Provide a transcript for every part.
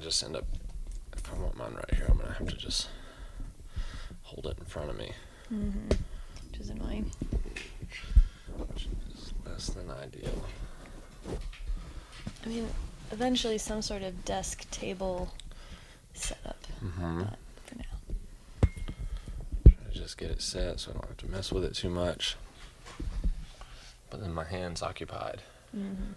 just end up, if I want mine right here, I'm going to have to just hold it in front of me. Mm-hmm. Which is annoying. Which is less than ideal. I mean, eventually some sort of desk table setup. Mm-hmm. But for now. Try to just get it set so I don't have to mess with it too much. But then my hand's occupied. Mm-hmm.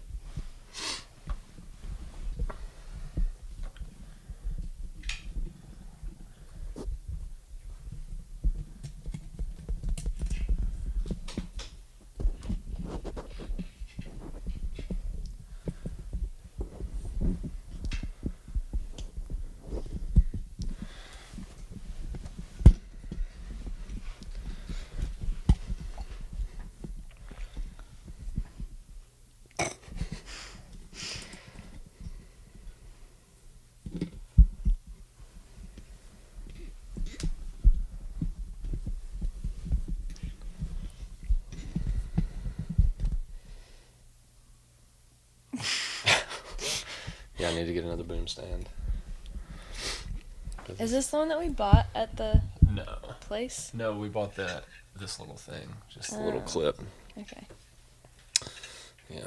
Yeah, I need to get another boom stand. Is this the one that we bought at the place? No, we bought this little thing. Just a little clip. Okay. Yeah.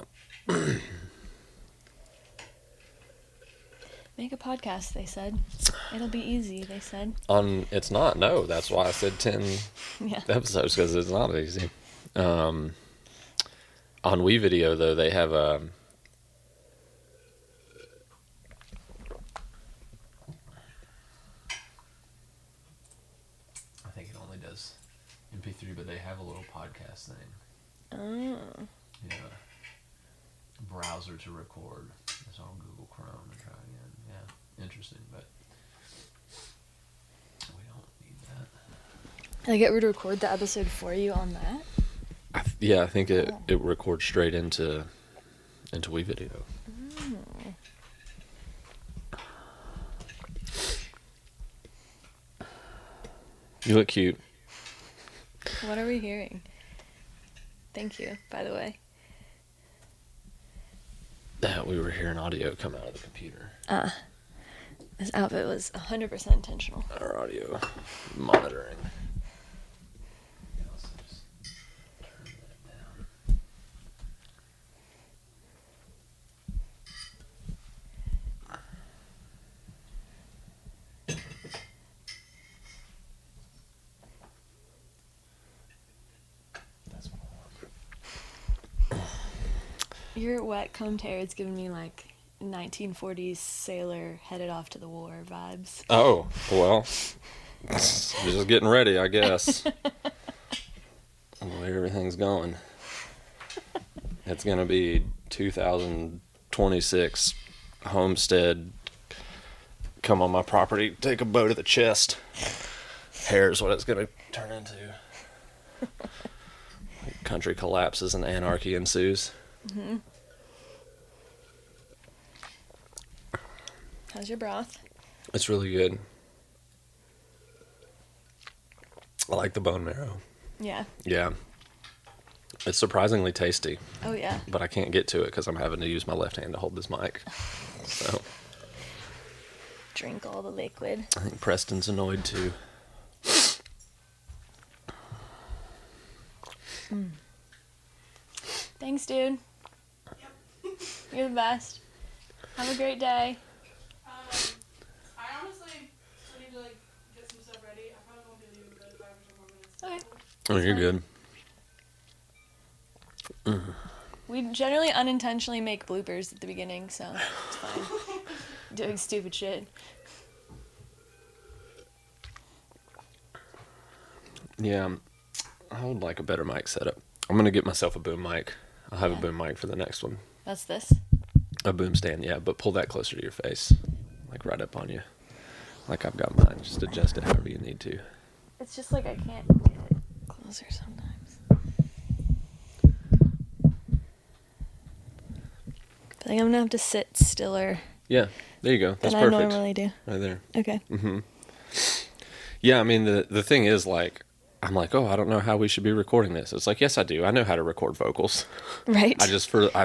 Make a podcast, they said. It'll be easy, they said. It's not, no. That's why I said 10 episodes, because it's not easy. On WeVideo, though, they have a... I think it only does MP3, but they have a little podcast thing. Oh. Yeah. Browser to record. It's on Google Chrome and try again. Yeah. Interesting, but we don't need that. Like it would record the episode for you on that? I think it records straight into WeVideo. Oh. You look cute. What are we hearing? Thank you, by the way. We were hearing audio come out of the computer. This outfit was 100% intentional. Our audio monitoring. Your wet combed hair is giving me like 1940s sailor headed off to the war vibes. Oh, well, just getting ready, I guess. The way everything's going. It's going to be 2026 homestead, come on my property, take a bow to the chest. Hair is what it's going to turn into. Country collapses and anarchy ensues. Mm-hmm. How's your broth? It's really good. I like the bone marrow. Yeah. Yeah. It's surprisingly tasty. Oh, yeah. But I can't get to it because I'm having to use my left hand to hold this mic. So. Drink all the liquid. I think Preston's annoyed too. Thanks, dude. Yep. You're the best. Have a great day. I honestly still need to get some stuff ready. I probably won't be leaving for 5 or 10 more minutes. Okay. Oh, you're good. We generally unintentionally make bloopers at the beginning, so it's fine. Doing stupid shit. Yeah, I would like a better mic setup. I'm going to get myself a boom mic. I'll have a boom mic for the next one. That's this? A boom stand, yeah, but pull that closer to your face. Like right up on you. Like I've got mine. Just adjust it however you need to. It's just like I can't get it closer sometimes. I think I'm going to have to sit stiller. Yeah, there you go. That's than perfect. I normally do. Right there. Okay. Mm-hmm. Yeah, I mean, the thing is, like, I'm like, oh, I don't know how we should be recording this. It's like, yes, I do. I know how to record vocals. Right. I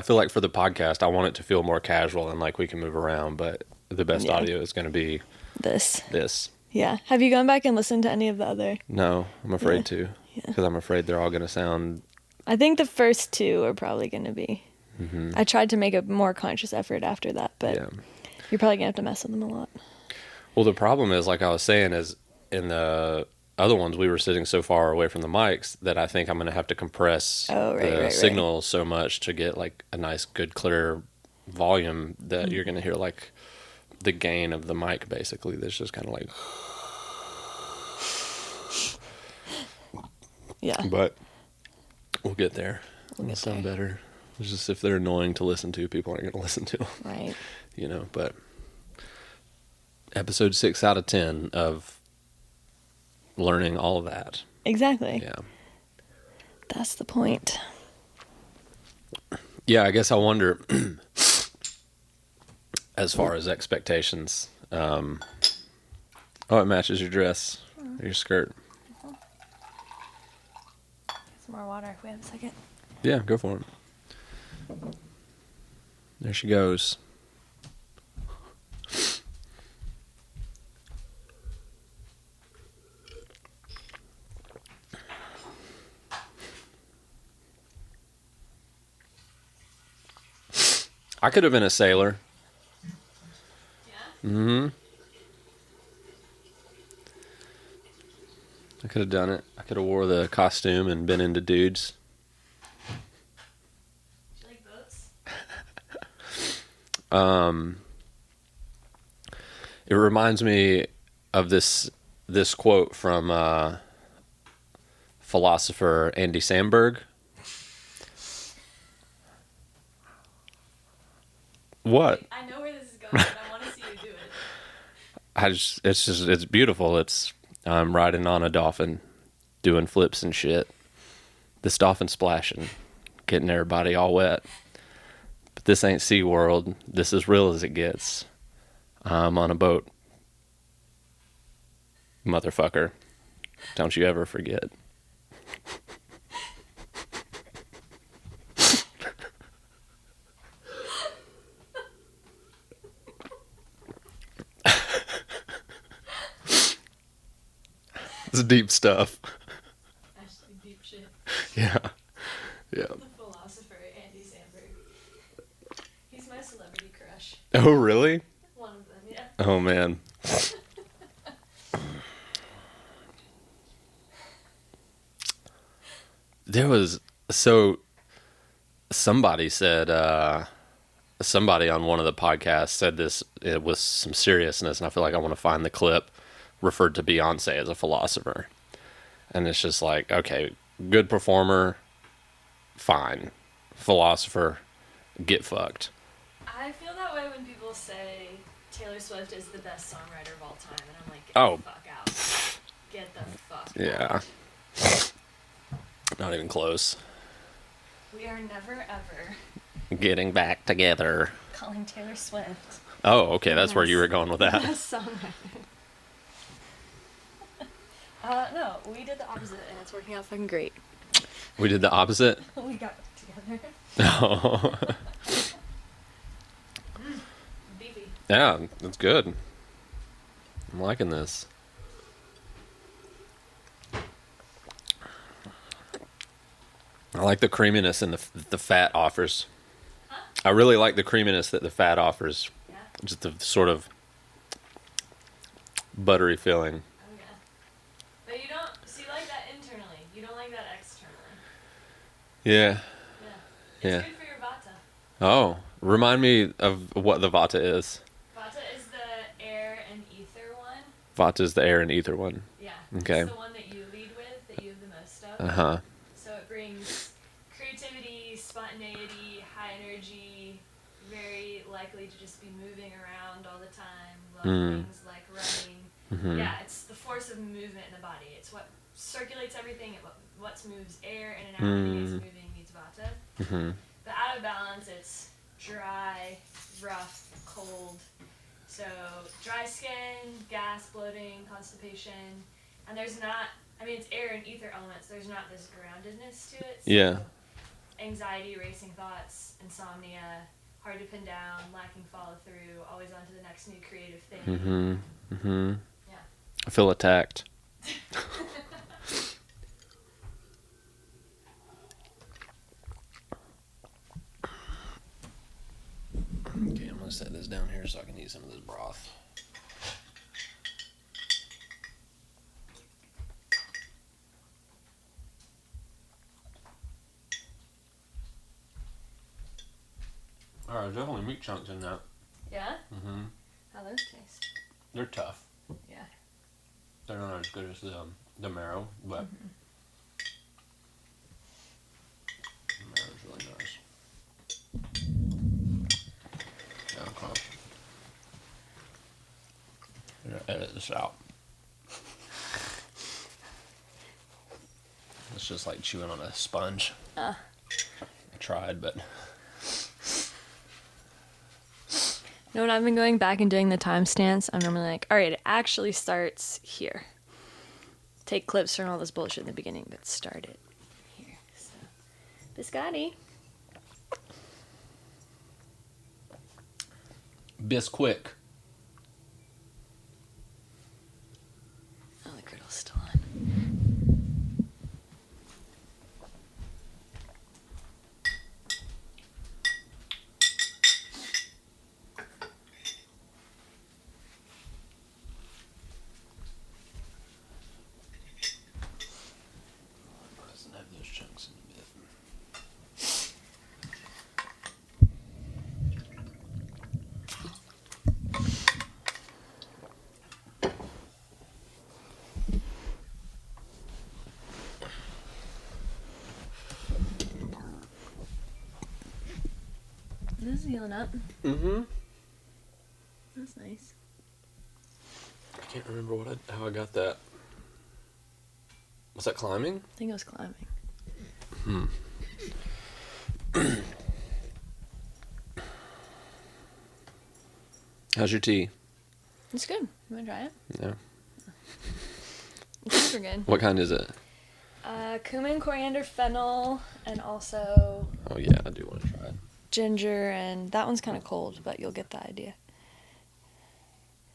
feel like for the podcast, I want it to feel more casual and like we can move around. But the best Yeah. audio is going to be This. this. Yeah. Have you gone back and listened to any of the other? No, I'm afraid Yeah. to, Yeah. because I'm afraid they're all going to sound. I think the first two are probably going to be. Mhm. I tried to make a more conscious effort after that, but Yeah. you're probably going to have to mess with them a lot. Well, the problem is, like I was saying, is in the other ones we were sitting so far away from the mics that I think I'm going to have to compress the signal so much to get like a nice, good, clear volume that you're going to hear like the gain of the mic basically. That's just kind of like. Yeah. But we'll get there. We'll It'll get sound there. better. It's just if they're annoying to listen to, people aren't going to listen to them. Right. You know, but episode 6 out of 10 of learning all of that. Exactly. Yeah. That's the point. Yeah, I guess I wonder, as far as expectations. Oh, it matches your dress, your skirt. Some more water if we have a second. Yeah, go for it. There she goes. I could have been a sailor. Yeah? Mm-hmm. I could have done it. I could have wore the costume and been into dudes. Do you like boats? It reminds me of this quote from philosopher Andy Samberg. What? I know where this is going, but I want to see you do it. It's beautiful. It's I'm riding on a dolphin, doing flips and shit. This dolphin splashing, getting everybody all wet. But this ain't SeaWorld. This is real as it gets. I'm on a boat. Motherfucker. Don't you ever forget. It's deep stuff. Actually, deep shit. Yeah. Yeah. The philosopher, Andy Samberg. He's my celebrity crush. Oh, really? One of them, yeah. Oh, man. There was, so somebody said, somebody on one of the podcasts said this with some seriousness, and I feel like I want to find the clip, referred to Beyonce as a philosopher. And it's just like, okay, good performer, fine. Philosopher, get fucked. I feel that way when people say Taylor Swift is the best songwriter of all time, and I'm like, Oh. the fuck out. Get the fuck Yeah. out. Not even close. We are never, ever Getting back together. calling Taylor Swift Oh, okay, that's where you were going with the that. best songwriter. No, we did the opposite, and it's working out fucking great. We did the opposite? We got together. Oh. Beefy. Yeah, that's good. I'm liking this. I like the creaminess and the fat offers. Huh? I really like the creaminess that the fat offers. Yeah? Just the sort of buttery feeling. Oh, yeah. But you don't, see, like that internally. You don't like that externally. Yeah. Yeah. It's Yeah. good for your vata. Oh, remind me of what the vata is. Vata is the air and ether one. Vata is the air and ether one. Yeah. Okay. It's the one that you lead with, that you have the most of. Uh-huh. So it brings creativity, spontaneity, high energy, very likely to just be moving around all the time. Love things like running. Mhm. Yeah, it's the force of movement in the body. It's what circulates everything. What moves air in and out. Everything is moving needs vata. Mhm. But out of balance, it's dry, rough, cold. So dry skin, gas, bloating, constipation, and there's not. I mean, it's air and ether elements. There's not this groundedness to it. So Yeah. Anxiety, racing thoughts, insomnia, hard to pin down, lacking follow through, always on to the next new creative thing. Mm-hmm. Mm-hmm. Yeah. I feel attacked. Okay, I'm gonna set this down here so I can eat some of this broth. Alright, definitely meat chunks in that. Yeah? Mm-hmm. How those taste? They're tough. Yeah. They're not as good as the marrow, but the marrow's really nice. Yeah, okay. I'm gonna edit this out. It's just like chewing on a sponge. I tried, but You know, when I've been going back and doing the timestamps, I'm normally like, all right, it actually starts here. Take clips from all this bullshit in the beginning, but start it here. So, biscotti. Bisquick. Oh, the griddle's still on. Doesn't have those chunks in the bit. This is healing up. Mm-hmm. That's nice. I can't remember how I got that. Was that climbing? I think it was climbing. How's your tea? It's good. You want to try it? Yeah. It's super good. What kind is it? Cumin, coriander, fennel, and also Oh yeah, I do want to try it. ginger, and that one's kind of cold, but you'll get the idea.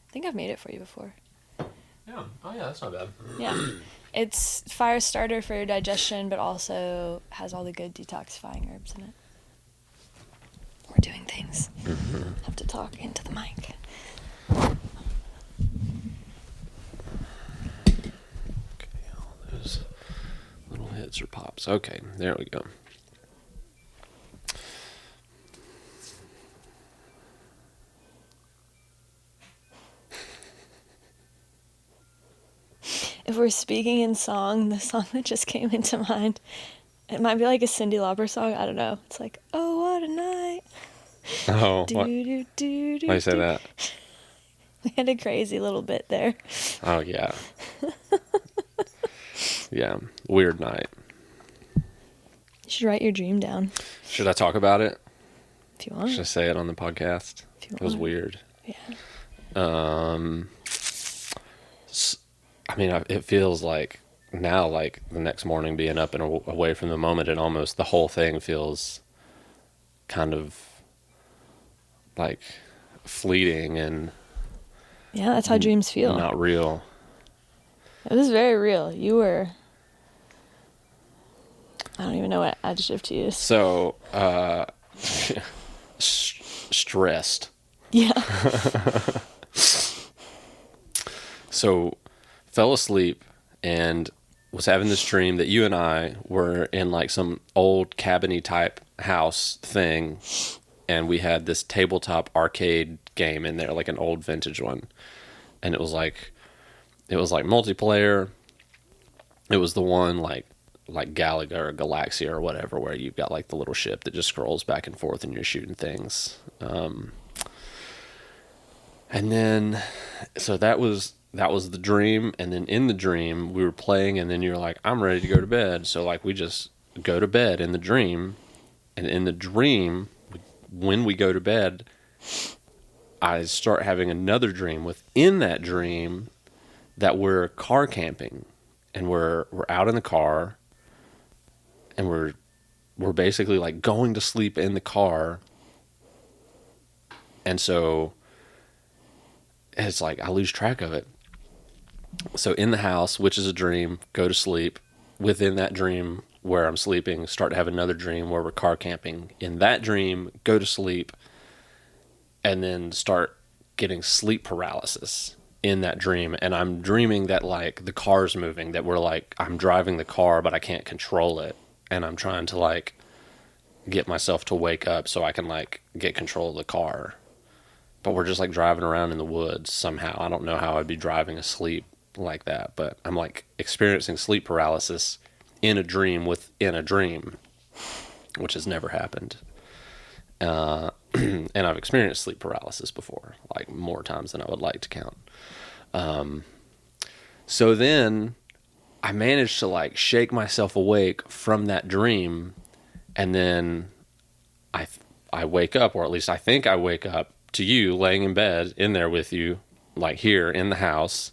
I think I've made it for you before. Yeah. Oh yeah, that's not bad. Yeah. It's fire starter for your digestion, but also has all the good detoxifying herbs in it. We're doing things. Have to talk into the mic. Okay, all those little hits or pops. Okay, there we go. If we're speaking in song, the song that just came into mind, it might be like a Cyndi Lauper song. I don't know. It's like, oh, what a night. Oh, Do, what? do, do, do, Why you say do. that? We had a crazy little bit there. Oh yeah. Yeah, weird night. You should write your dream down Should I talk about it? if you want. Should I say it on the podcast? If you It was want. weird. Yeah. I mean, it feels like now, like the next morning being up and away from the moment, and almost the whole thing feels kind of like fleeting and Yeah, that's how dreams feel. not real. It was very real. You were. I don't even know what adjective to use. So, stressed. Yeah. So, fell asleep and was having this dream that you and I were in like some old cabiny type house thing, and we had this tabletop arcade game in there, like an old vintage one, and it was like multiplayer. It was the one like Galaga or Galaxia or whatever, where you've got like the little ship that just scrolls back and forth and you're shooting things. And then, so that was the dream. And then in the dream we were playing, and then you're like, I'm ready to go to bed. So like we just go to bed in the dream. And in the dream, when we go to bed, I start having another dream within that dream that we're car camping, and we're out in the car, and we're basically like going to sleep in the car, And so it's like I lose track of it. So in the house, which is a dream, go to sleep. Within that dream where I'm sleeping, start to have another dream where we're car camping. In that dream, go to sleep, and then start getting sleep paralysis in that dream. And I'm dreaming that like the car's moving, that we're like, I'm driving the car, but I can't control it. And I'm trying to like get myself to wake up so I can like get control of the car. But we're just like driving around in the woods somehow. I don't know how I'd be driving asleep like that, but I'm like experiencing sleep paralysis in a dream within a dream, which has never happened. And I've experienced sleep paralysis before, like more times than I would like to count. So then I managed to like shake myself awake from that dream, and then I wake up, or at least I think I wake up to you laying in bed in there with you, like here in the house.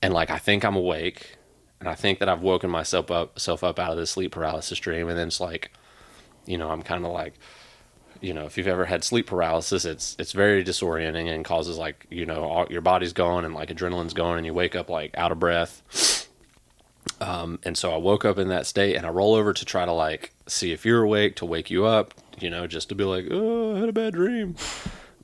And like, I think I'm awake, and I think that I've woken myself up out of this sleep paralysis dream. And then it's like, you know, I'm kind of like, you know, if you've ever had sleep paralysis, it's very disorienting and causes like, you know, all, your body's going and like adrenaline's going and you wake up like out of breath. And so I woke up in that state, and I roll over to try to like see if you're awake, to wake you up, you know, just to be like, oh, I had a bad dream.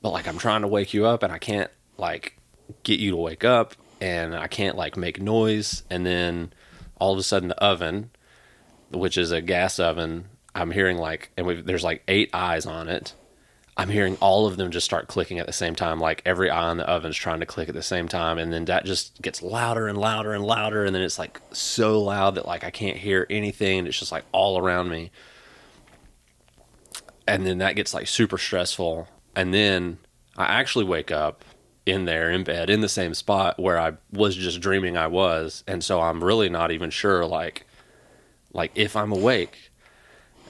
But like, I'm trying to wake you up and I can't like get you to wake up, and I can't like make noise. And then all of a sudden the oven, which is a gas oven, I'm hearing like, and there's like 8 eyes on it. I'm hearing all of them just start clicking at the same time. Like every eye on the oven's trying to click at the same time. And then that just gets louder and louder and louder. And then it's like so loud that like I can't hear anything. And it's just like all around me. And then that gets like super stressful. And then I actually wake up in there in bed in the same spot where I was just dreaming I was. And so I'm really not even sure like if I'm awake.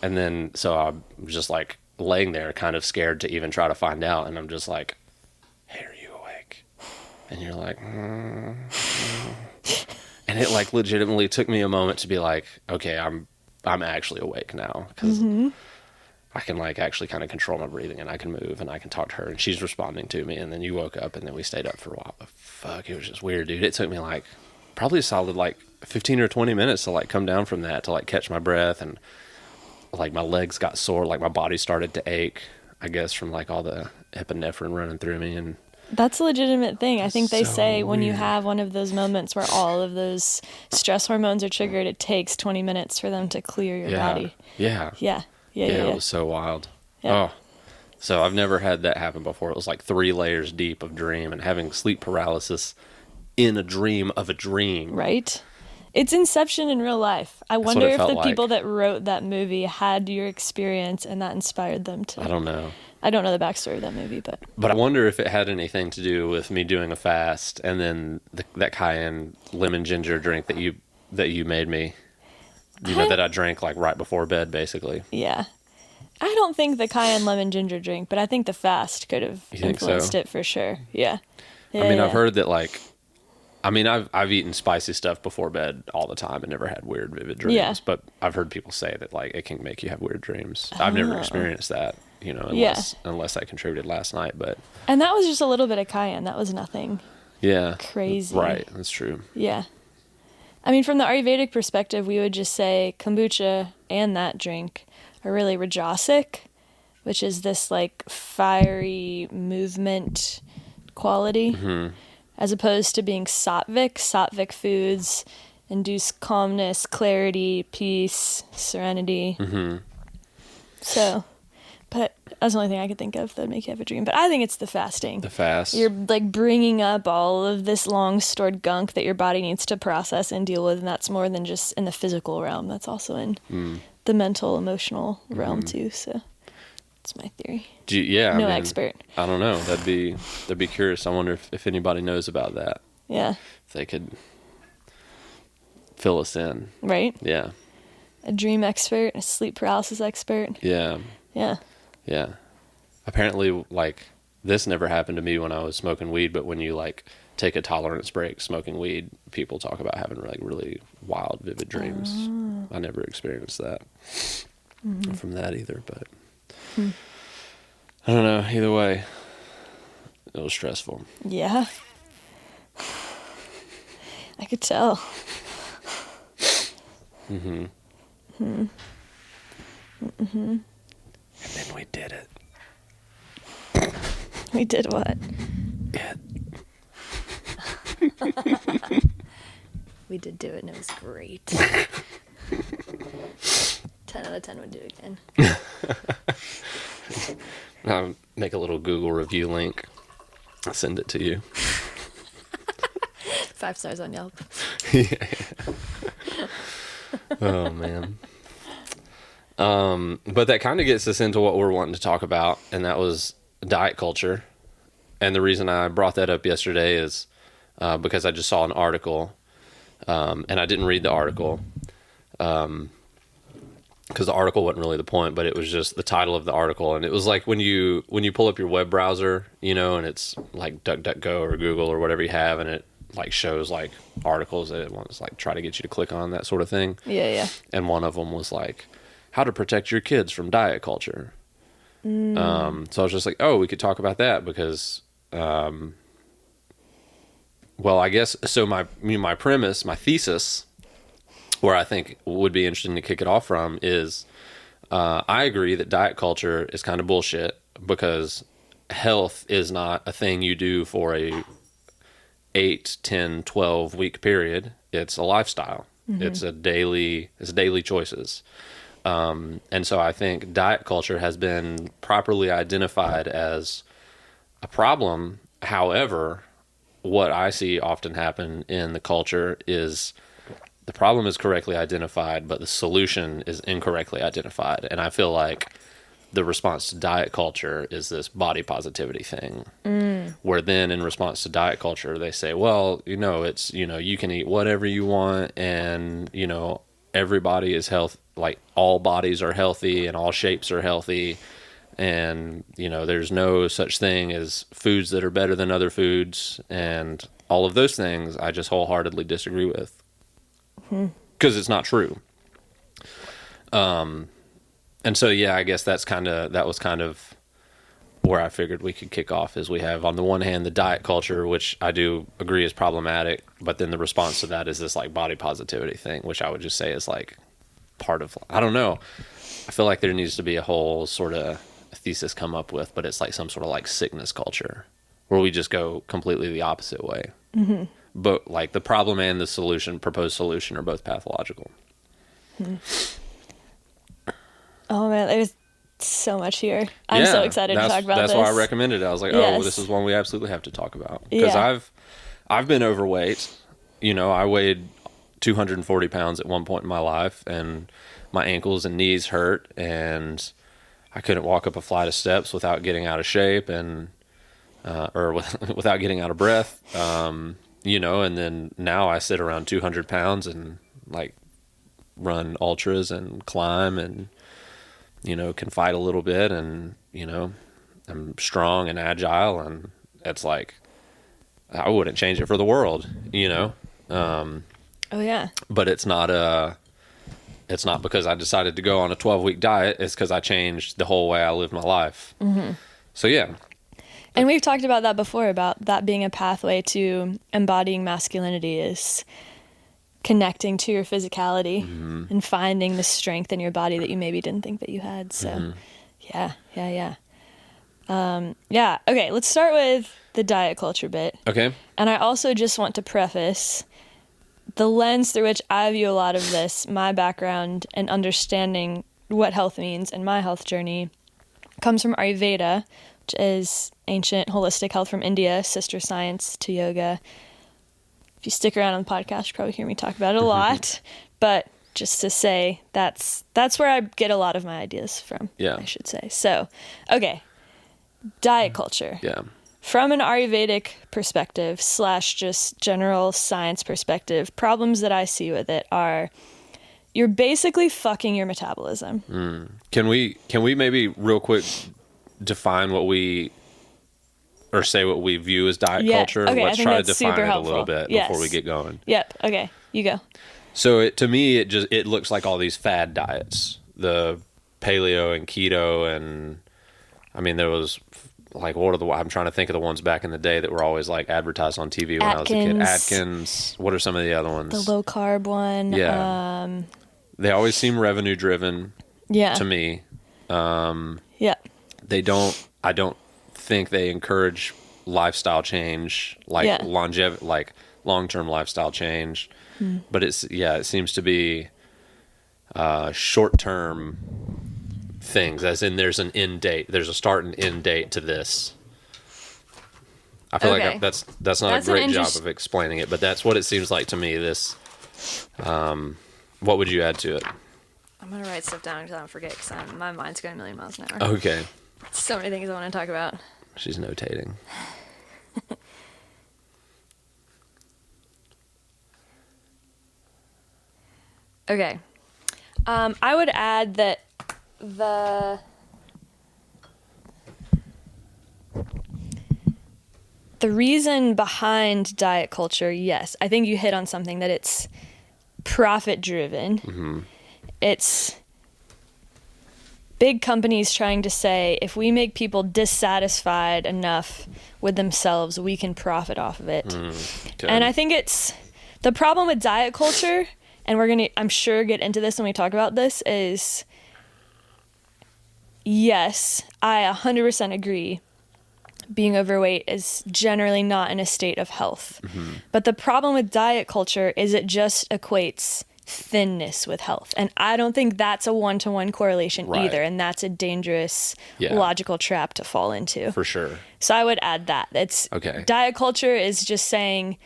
And then so I'm just like laying there kind of scared to even try to find out. And I'm just like, hey, are you awake? And you're like, And it like legitimately took me a moment to be like, okay, I'm actually awake now, because I can like actually kind of control my breathing, and I can move, and I can talk to her, and she's responding to me. And then you woke up, and then we stayed up for a while. But fuck, it was just weird, dude. It took me like probably a solid like 15 or 20 minutes to like come down from that, to like catch my breath. And like my legs got sore, like my body started to ache, I guess, from like all the epinephrine running through me. And that's a legitimate thing. I think they so say when you weird. have one of those moments where all of those stress hormones are triggered, it takes 20 minutes for them to clear your body. Yeah. It was so wild. Yeah. Oh, so I've never had that happen before. It was like 3 layers deep of dream, and having sleep paralysis in a dream of a dream. Right? It's Inception in real life. I what wonder it if the felt people like. that wrote that movie had your experience and that inspired them to. I don't know. I don't know the backstory of that movie, but I wonder if it had anything to do with me doing a fast, and then that cayenne lemon ginger drink that you made me. You know, that I drank like right before bed, basically. yeah. I don't think the cayenne lemon ginger drink, but I think the fast could have You think influenced so? it for sure. Yeah. I mean, I've heard that like, I mean, I've eaten spicy stuff before bed all the time and never had weird, vivid dreams. Yeah. But I've heard people say that like it can make you have weird dreams. I've never experienced that, you know, unless I contributed last night. But And that was just a little bit of cayenne. That was nothing yeah, crazy. right? That's true. Yeah. I mean, from the Ayurvedic perspective, we would just say kombucha and that drink are really rajasic, which is this like fiery movement quality, as opposed to being sattvic. Sattvic foods induce calmness, clarity, peace, serenity. So, but that's the only thing I could think of that would make you have a dream. But I think it's the fasting. The fast. You're like bringing up all of this long stored gunk that your body needs to process and deal with, and that's more than just in the physical realm. That's also in the mental, emotional realm too. So that's my theory. Yeah, No I mean, expert. I don't know. That'd be curious. I wonder if anybody knows about that. Yeah. If they could fill us in. Right? Yeah. A dream expert, a sleep paralysis expert. Yeah. Yeah. Yeah. Apparently, like, this never happened to me when I was smoking weed, but when you, like, take a tolerance break smoking weed, people talk about having, like, really wild, vivid dreams. I never experienced that from that either, but... I don't know. Either way, it was stressful. Yeah. I could tell. Mm-hmm. Hmm. Mm-hmm. And then we did it. We did what? It. We did do it, and it was great. 10 out of 10 would do it again. I'll make a little Google review link. I'll send it to you. 5 stars on Yelp. Yeah. Oh, man. But that kind of gets us into what we're wanting to talk about, and that was diet culture. And the reason I brought that up yesterday is because I just saw an article, and I didn't read the article because the article wasn't really the point, but it was just the title of the article. And it was like when you pull up your web browser, you know, and it's like DuckDuckGo or Google or whatever you have, and it like shows like articles that it wants like try to get you to click on, that sort of thing. Yeah, yeah. And one of them was like how to protect your kids from diet culture. So I was just like, oh, we could talk about that because well, I guess so. My premise, my thesis, where I think would be interesting to kick it off from is I agree that diet culture is kind of bullshit because health is not a thing you do for a 8, 10, 12 week period. It's a lifestyle. Mm-hmm. It's daily choices. And so I think diet culture has been properly identified as a problem. However, what I see often happen in the culture is the problem is correctly identified, but the solution is incorrectly identified. And I feel like the response to diet culture is this body positivity thing, where then in response to diet culture, they say, well, you know, it's, you know, you can eat whatever you want and, you know, everybody is health, like all bodies are healthy and all shapes are healthy. And, you know, there's no such thing as foods that are better than other foods. And all of those things I just wholeheartedly disagree with because it's not true. And so, yeah, I guess that was kind of where I figured we could kick off is we have on the one hand, the diet culture, which I do agree is problematic. But then the response to that is this like body positivity thing, which I would just say is like part of, I don't know. I feel like there needs to be a whole sort of thesis come up with, but it's like some sort of like sickness culture where we just go completely the opposite way. Mm-hmm. But like the problem and the solution, proposed solution, are both pathological. Oh man, there's so much here. I'm so excited to talk about this. That's why I recommended it. I was like, oh, this is one we absolutely have to talk about because I've been overweight. You know, I weighed 240 pounds at one point in my life, and my ankles and knees hurt, and I couldn't walk up a flight of steps without getting out of shape and without getting out of breath. You know, and then now I sit around 200 pounds and like run ultras and climb and, you know, can fight a little bit, and, you know, I'm strong and agile, and it's like I wouldn't change it for the world, you know. Oh yeah. But it's not because I decided to go on a 12-week diet. It's because I changed the whole way I lived my life. Mm-hmm. So yeah. And we've talked about that before, about that being a pathway to embodying masculinity is connecting to your physicality and finding the strength in your body that you maybe didn't think that you had. So yeah. Okay, let's start with the diet culture bit. Okay. And I also just want to preface the lens through which I view a lot of this, my background and understanding what health means and my health journey comes from Ayurveda, which is ancient holistic health from India, sister science to yoga. If you stick around on the podcast, you'll probably hear me talk about it a lot. But just to say, that's where I get a lot of my ideas from, I should say. So, okay, diet culture. Yeah. From an Ayurvedic perspective / just general science perspective, problems that I see with it are you're basically fucking your metabolism. Can we maybe real quick define what we view as diet culture? Okay, Let's try to define it a little bit before we get going. Yep. Okay, you go. So to me, it looks like all these fad diets, the paleo and keto and I mean, there was like, I'm trying to think of the ones back in the day that were always like advertised on TV when I was a kid. Atkins. What are some of the other ones? The low carb one. Yeah. They always seem revenue driven. Yeah. To me. Yeah. I don't think they encourage lifestyle change, like longevity, like long-term lifestyle change. But it seems to be short-term things, as in there's an end date, there's a start and end date to this. I feel like that's not a great job of explaining it, but that's what it seems like to me. This, what would you add to it? I'm gonna write stuff down because I don't forget, because my mind's going a million miles an hour. Okay. So many things I want to talk about. She's notating. Okay. I would add that the reason behind diet culture, yes, I think you hit on something, that it's profit driven. Mm-hmm. It's big companies trying to say, if we make people dissatisfied enough with themselves, we can profit off of it. Okay. And I think it's the problem with diet culture, and we're going to, I'm sure, get into this when we talk about this, is yes, I 100% agree. Being overweight is generally not in a state of health. Mm-hmm. But the problem with diet culture is it just equates thinness with health. And I don't think that's a one-to-one correlation either. And that's a dangerous logical trap to fall into. For sure. So I would add that. It's diet culture is just saying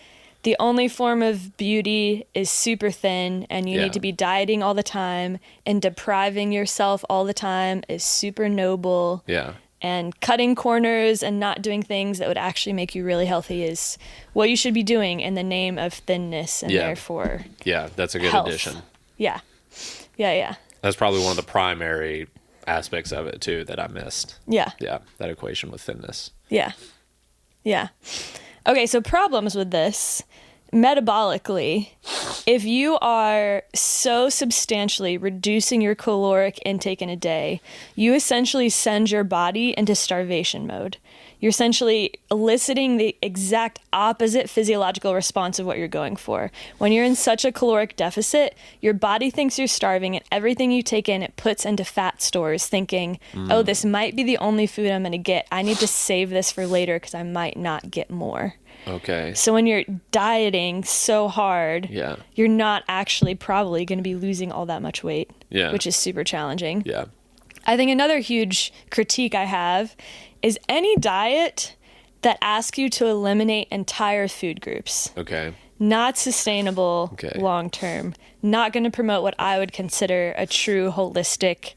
the only form of beauty is super thin, and you need to be dieting all the time, and depriving yourself all the time is super noble. Yeah. And cutting corners and not doing things that would actually make you really healthy is what you should be doing in the name of thinness, and therefore that's a good health. addition. Yeah. That's probably one of the primary aspects of it too that I missed. Yeah. Yeah, that equation with thinness. Yeah. Okay, so problems with this. Metabolically, if you are so substantially reducing your caloric intake in a day, you essentially send your body into starvation mode. You're essentially eliciting the exact opposite physiological response of what you're going for. When you're in such a caloric deficit, your body thinks you're starving, and everything you take in, it puts into fat stores, thinking, oh, this might be the only food I'm going to get. I need to save this for later because I might not get more. Okay. So when you're dieting so hard, you're not actually probably going to be losing all that much weight, which is super challenging. Yeah. I think another huge critique I have is any diet that asks you to eliminate entire food groups. Okay. Not sustainable long term. Not going to promote what I would consider a true holistic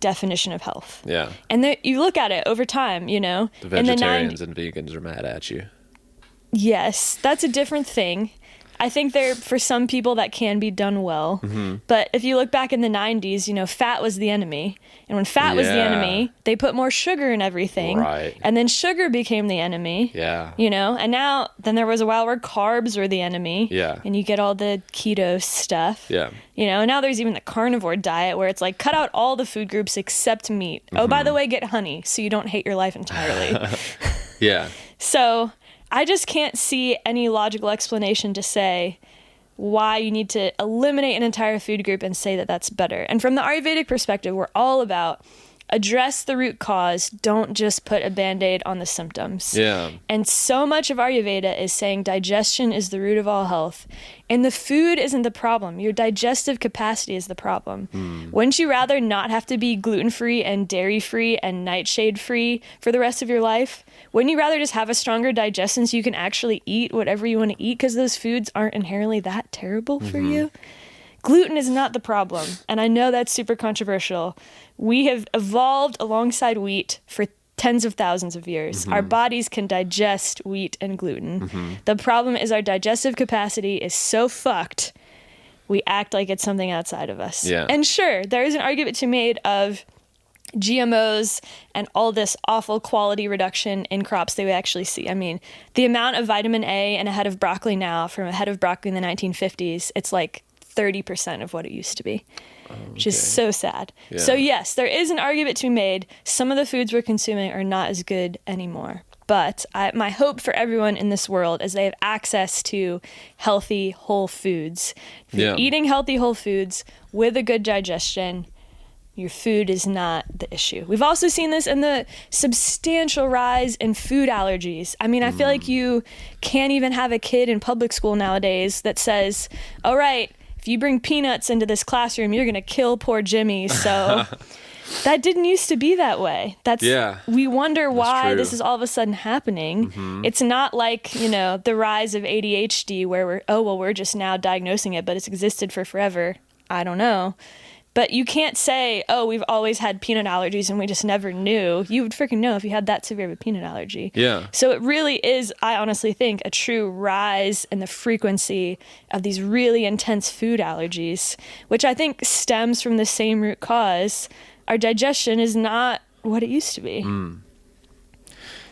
definition of health. Yeah. And you look at it over time, you know. The vegetarians and vegans are mad at you. Yes, that's a different thing. I think for some people that can be done well. Mm-hmm. But if you look back in the 90s, you know, fat was the enemy. And when fat was the enemy, they put more sugar in everything. Right. And then sugar became the enemy. Yeah. You know, and then there was a while where carbs were the enemy. Yeah. And you get all the keto stuff. Yeah. You know, and now there's even the carnivore diet where it's like, cut out all the food groups except meat. Mm-hmm. Oh, by the way, get honey so you don't hate your life entirely. Yeah. So I just can't see any logical explanation to say why you need to eliminate an entire food group and say that that's better. And from the Ayurvedic perspective, we're all about address the root cause. Don't just put a Band-Aid on the symptoms. Yeah. And so much of Ayurveda is saying digestion is the root of all health. And the food isn't the problem. Your digestive capacity is the problem. Wouldn't you rather not have to be gluten-free and dairy-free and nightshade-free for the rest of your life? Wouldn't you rather just have a stronger digestion so you can actually eat whatever you want to eat because those foods aren't inherently that terrible for you? Gluten is not the problem, and I know that's super controversial. We have evolved alongside wheat for tens of thousands of years. Our bodies can digest wheat and gluten. The problem is our digestive capacity is so fucked, we act like it's something outside of us. Yeah. And sure, there is an argument to be made of GMOs and all this awful quality reduction in crops that we actually see. I mean, the amount of vitamin A in a head of broccoli now from a head of broccoli in the 1950s, it's like 30% of what it used to be, which is Okay. so sad. Yeah. So yes, there is an argument to be made. Some of the foods we're consuming are not as good anymore. But my hope for everyone in this world is they have access to healthy, whole foods. If you're Yeah. eating healthy, whole foods with a good digestion, your food is not the issue. We've also seen this in the substantial rise in food allergies. I mean, I feel like you can't even have a kid in public school nowadays that says, all right, if you bring peanuts into this classroom, you're going to kill poor Jimmy. So that didn't used to be that way. We wonder why this is all of a sudden happening. It's not like, the rise of ADHD where we're just now diagnosing it, but it's existed for forever. I don't know. But you can't say, we've always had peanut allergies and we just never knew. You would freaking know if you had that severe of a peanut allergy. Yeah. So it really is, I honestly think, a true rise in the frequency of these really intense food allergies, which I think stems from the same root cause. Our digestion is not what it used to be.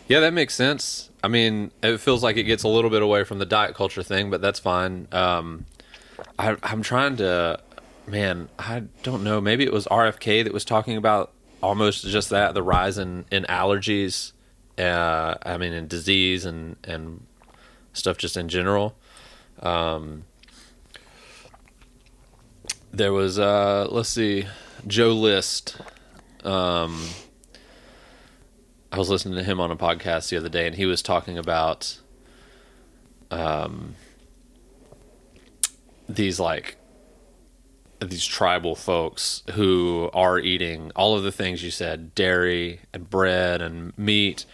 Yeah, that makes sense. I mean, it feels like it gets a little bit away from the diet culture thing, but that's fine. I'm trying to, man, I don't know. Maybe it was RFK that was talking about almost just that, the rise in allergies, in disease and stuff just in general. There was, let's see, Joe List. I was listening to him on a podcast the other day, and he was talking about these tribal folks who are eating all of the things you said, dairy and bread and meat,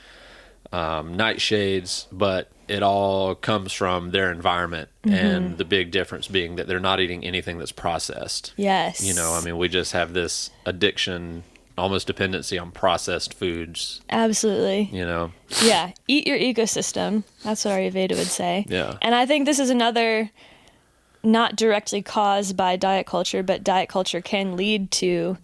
nightshades, but it all comes from their environment. And the big difference being that they're not eating anything that's processed. Yes. We just have this addiction, almost dependency on processed foods. Absolutely. Yeah. Eat your ecosystem. That's what Ayurveda would say. Yeah. And I think this is another, not directly caused by diet culture, but diet culture can lead to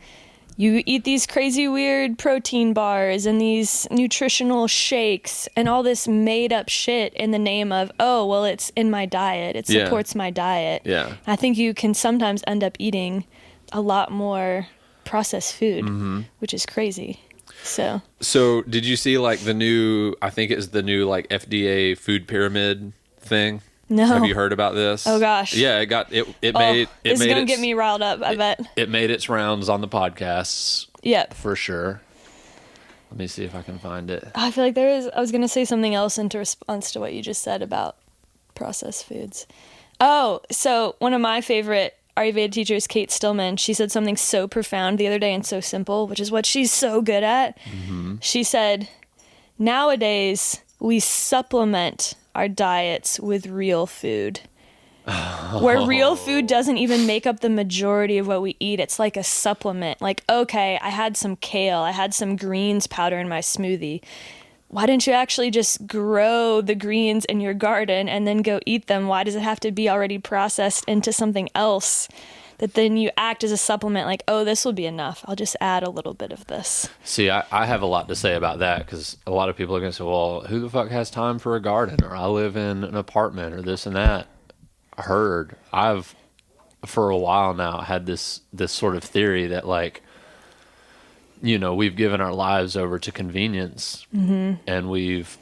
you eat these crazy weird protein bars and these nutritional shakes and all this made up shit in the name of, it's in my diet. It supports my diet. Yeah. I think you can sometimes end up eating a lot more processed food, which is crazy. So did you see the new, I think it's the new FDA food pyramid thing? No. Have you heard about this? Oh gosh. Yeah, it This is gonna get me riled up, I bet. It made its rounds on the podcasts. Yep. For sure. Let me see if I can find it. I feel like I was gonna say something else in response to what you just said about processed foods. Oh, so one of my favorite Ayurveda teachers, Kate Stillman, she said something so profound the other day and so simple, which is what she's so good at. She said, nowadays we supplement our diets with real food. Where real food doesn't even make up the majority of what we eat. It's like a supplement. Like, okay, I had some kale, I had some greens powder in my smoothie. Why didn't you actually just grow the greens in your garden and then go eat them? Why does it have to be already processed into something else that then you act as a supplement, like, this will be enough. I'll just add a little bit of this. See, I have a lot to say about that, because a lot of people are going to say, well, who the fuck has time for a garden? Or I live in an apartment, or this and that. I've, for a while now, had this sort of theory that, we've given our lives over to convenience, and we've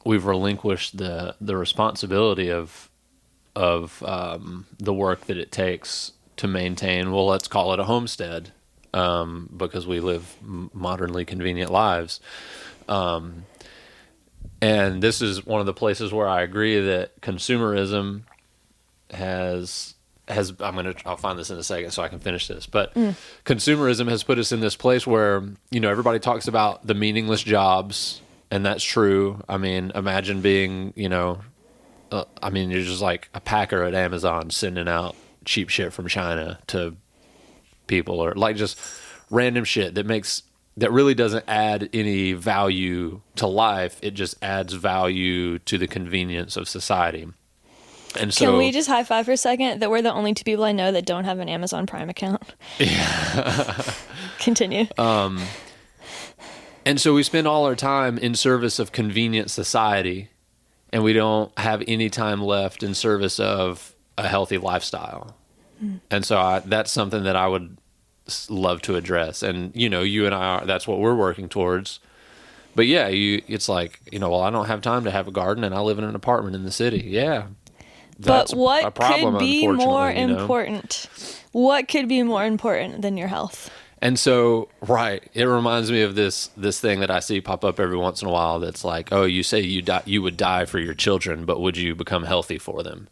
relinquished the responsibility of the work that it takes to maintain, well, let's call it a homestead, because we live modernly convenient lives. And this is one of the places where I agree that consumerism I'll find this in a second so I can finish this, but consumerism has put us in this place where, everybody talks about the meaningless jobs, and that's true. I mean, imagine being, you're just like a packer at Amazon sending out cheap shit from China to people, or just random shit that really doesn't add any value to life. It just adds value to the convenience of society. And so, can we just high five for a second that we're the only two people I know that don't have an Amazon Prime account? Yeah. Continue. And so we spend all our time in service of convenient society, and we don't have any time left in service of a healthy lifestyle. And so that's something that I would love to address. And, you and I that's what we're working towards. But yeah, it's like, well, I don't have time to have a garden and I live in an apartment in the city. Yeah. That's But what a problem, could be more unfortunately, important? What could be more important than your health? And so, right, it reminds me of this thing that I see pop up every once in a while that's like, oh, you say you would die for your children, but would you become healthy for them?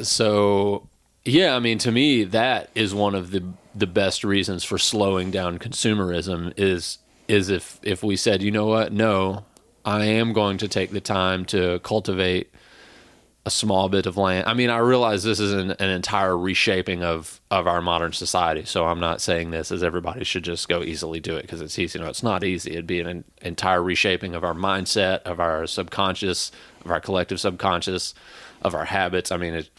So, yeah, I mean, to me, that is one of the best reasons for slowing down consumerism is if we said, you know what, no, I am going to take the time to cultivate a small bit of land. I mean, I realize this is an entire reshaping of our modern society. So I'm not saying this as everybody should just go easily do it because it's easy. No, it's not easy. It'd be an entire reshaping of our mindset, of our subconscious, of our collective subconscious, of our habits. I mean, it's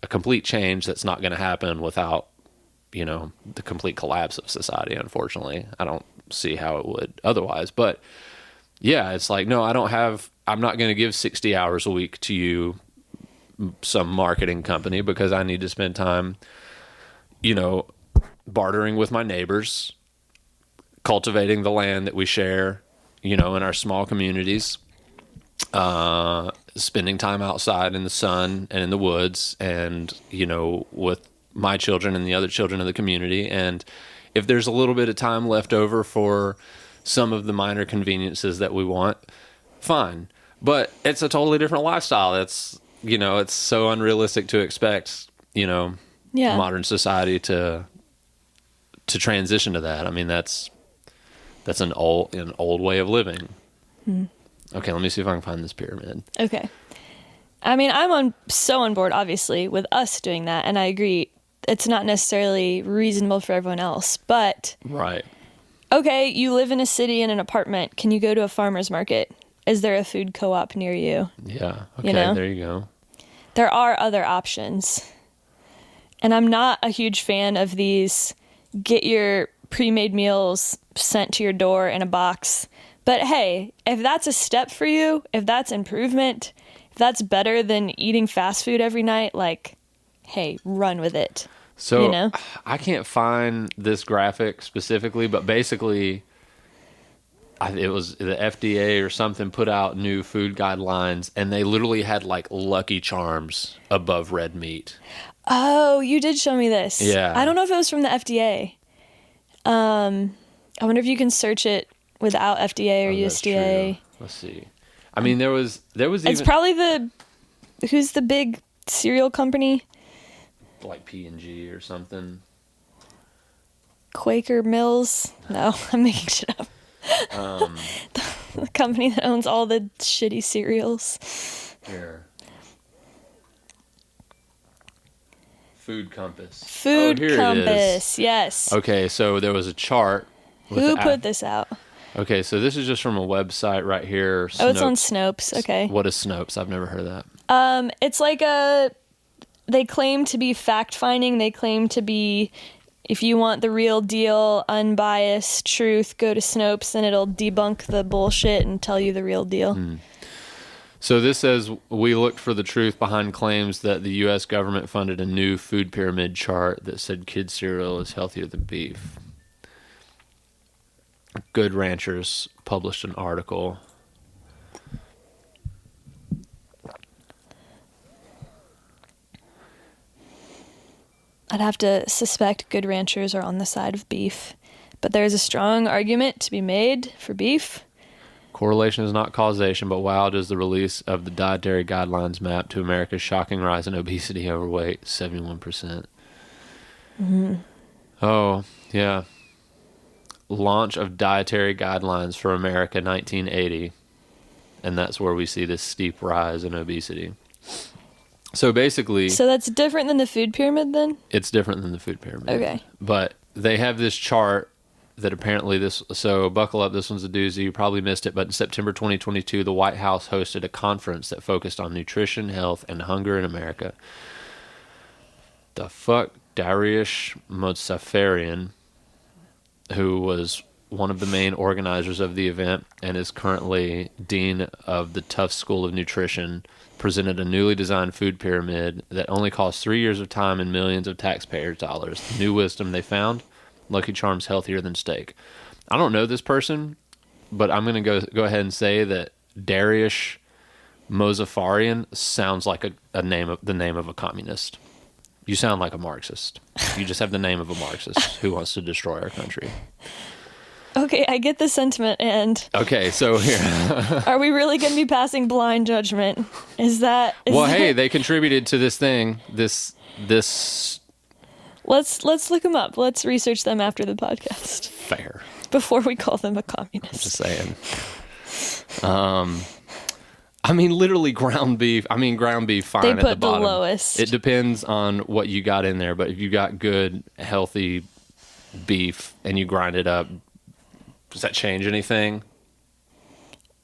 a complete change that's not going to happen without, the complete collapse of society. Unfortunately, I don't see how it would otherwise. But yeah, it's like, no, I'm not going to give 60 hours a week to you, some marketing company, because I need to spend time, bartering with my neighbors, cultivating the land that we share, in our small communities, spending time outside in the sun and in the woods and, with my children and the other children of the community. And if there's a little bit of time left over for some of the minor conveniences that we want, fine. But it's a totally different lifestyle. It's, it's so unrealistic to expect, modern society to transition to that. I mean, that's an old way of living. Okay, let me see if I can find this pyramid. Okay. I mean, I'm so on board, obviously, with us doing that, and I agree. It's not necessarily reasonable for everyone else, but right. Okay, you live in a city in an apartment. Can you go to a farmer's market? Is there a food co-op near you? Yeah. Okay, there you go. There are other options. And I'm not a huge fan of these get your pre-made meals sent to your door in a box. But hey, if that's a step for you, if that's improvement, if that's better than eating fast food every night, like, hey, run with it. So I can't find this graphic specifically, but basically it was the FDA or something put out new food guidelines, and they literally had like Lucky Charms above red meat. Oh, you did show me this. Yeah. I don't know if it was from the FDA. I wonder if you can search it without FDA or USDA. Let's see. I mean, there was even... It's probably who's the big cereal company? Like P&G or something. Quaker Mills? No, I'm making shit up. The company that owns all the shitty cereals. Here. Food Compass. Food here Compass, yes. Okay, so there was a chart. Who put this out? Okay, so this is just from a website right here. Oh, it's on Snopes. Okay. What is Snopes? I've never heard of that. It's like they claim to be fact-finding. They claim to be, if you want the real deal, unbiased truth, go to Snopes and it'll debunk the bullshit and tell you the real deal. So this says, we looked for the truth behind claims that the U.S. government funded a new food pyramid chart that said kid cereal is healthier than beef. Good Ranchers published an article. I'd have to suspect Good Ranchers are on the side of beef, but there's a strong argument to be made for beef. Correlation is not causation, but wow, does the release of the dietary guidelines map to America's shocking rise in obesity and overweight, 71%. Oh, yeah. Launch of dietary guidelines for America, 1980. And that's where we see this steep rise in obesity. So basically... So that's different than the food pyramid then? It's different than the food pyramid. Okay. But they have this chart that apparently so buckle up, this one's a doozy, you probably missed it, but in September 2022, the White House hosted a conference that focused on nutrition, health, and hunger in America. The fuck? Dariush Mozaffarian, who was one of the main organizers of the event and is currently dean of the Tufts School of Nutrition, presented a newly designed food pyramid that only costs 3 years of time and millions of taxpayers' dollars. New wisdom they found: Lucky Charms healthier than steak. I don't know this person, but I'm going to go ahead and say that Dariush Mozafarian sounds like the name of a communist. You sound like a Marxist. You just have the name of a Marxist who wants to destroy our country. Okay, I get the sentiment, and Okay, so here. are we really going to be passing blind judgment? Hey, they contributed to this thing. This. Let's look them up. Let's research them after the podcast Fair. before we call them a communist. Just saying. I mean, literally ground beef. Ground beef fine They at put the bottom. the lowest. It depends on what you got in there, but if you got good, healthy beef and you grind it up, does that change anything?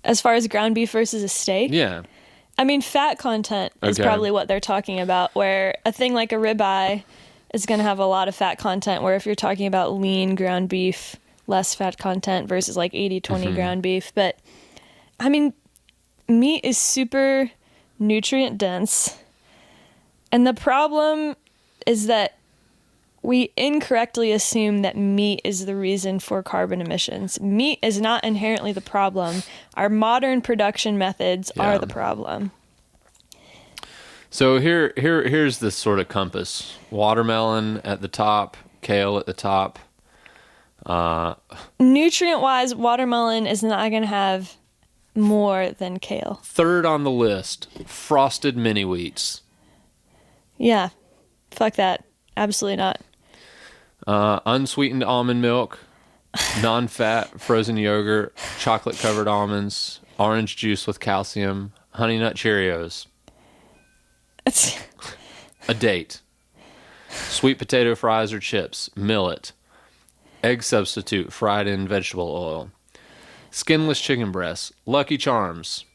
As far as ground beef versus a steak? Yeah. I mean, fat content is Okay. probably what they're talking about, where a thing like a ribeye is going to have a lot of fat content, where if you're talking about lean ground beef, less fat content versus like 80-20 ground beef. But, I mean, meat is super nutrient dense. And the problem is that we incorrectly assume that meat is the reason for carbon emissions. Meat is not inherently the problem. Our modern production methods are the problem. So here's this sort of compass. Watermelon at the top, kale at the top. Nutrient-wise, watermelon is not going to have more than kale. Third on the list, frosted mini wheats. Yeah, fuck that. Absolutely not. Unsweetened almond milk, non-fat frozen yogurt, chocolate-covered almonds, orange juice with calcium, Honey Nut Cheerios. It's A date. Sweet potato fries or chips, millet. Egg substitute fried in vegetable oil. Skinless chicken breasts, Lucky Charms.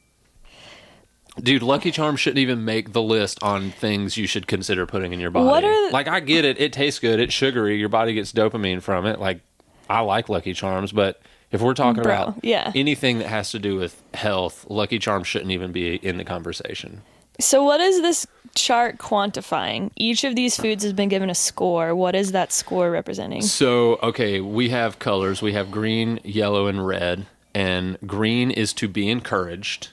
Dude, Lucky Charms shouldn't even make the list on things you should consider putting in your body. What are Like, I get it. It tastes good. It's sugary. Your body gets dopamine from it. Like, I like Lucky Charms, but if we're talking about anything that has to do with health, Lucky Charms shouldn't even be in the conversation. So what is this chart quantifying? Each of these foods has been given a score. What is that score representing? So, okay, we have colors. We have green, yellow, and red. And green is to be encouraged.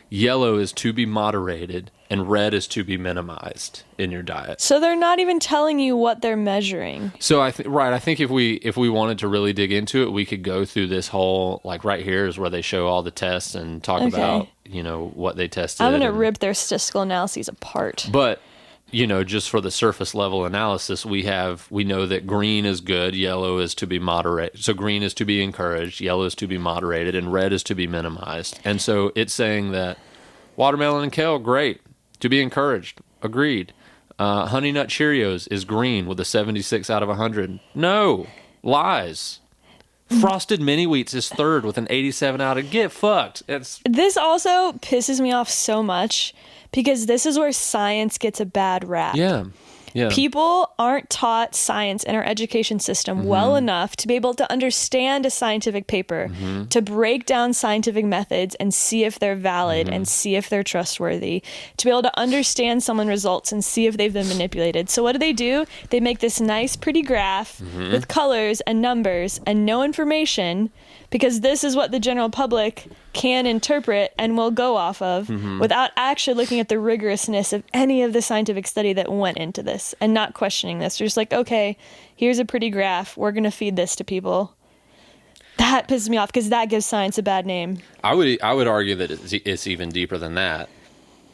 Yellow is to be moderated, and red is to be minimized in your diet. So they're not even telling you what they're measuring. So I think if we wanted to really dig into it, we could go through this whole, like, right here is where they show all the tests and talk about, what they tested. I'm going to rip their statistical analyses apart. But, just for the surface level analysis, we know that green is good, yellow is to be moderate. So green is to be encouraged, yellow is to be moderated, and red is to be minimized. And so it's saying that watermelon and kale, great, to be encouraged, agreed. Honey Nut Cheerios is green with a 76 out of 100. No, lies. Frosted Mini Wheats is third with an 87 out of. Get fucked. This also pisses me off so much because this is where science gets a bad rap. Yeah. People aren't taught science in our education system well enough to be able to understand a scientific paper, to break down scientific methods and see if they're valid and see if they're trustworthy, to be able to understand someone's results and see if they've been manipulated. So what do? They make this nice, pretty graph with colors and numbers and no information, because this is what the general public can interpret and will go off of without actually looking at the rigorousness of any of the scientific study that went into this and not questioning this. They're just like, okay, here's a pretty graph. We're going to feed this to people. That pisses me off because that gives science a bad name. I would argue that it's even deeper than that.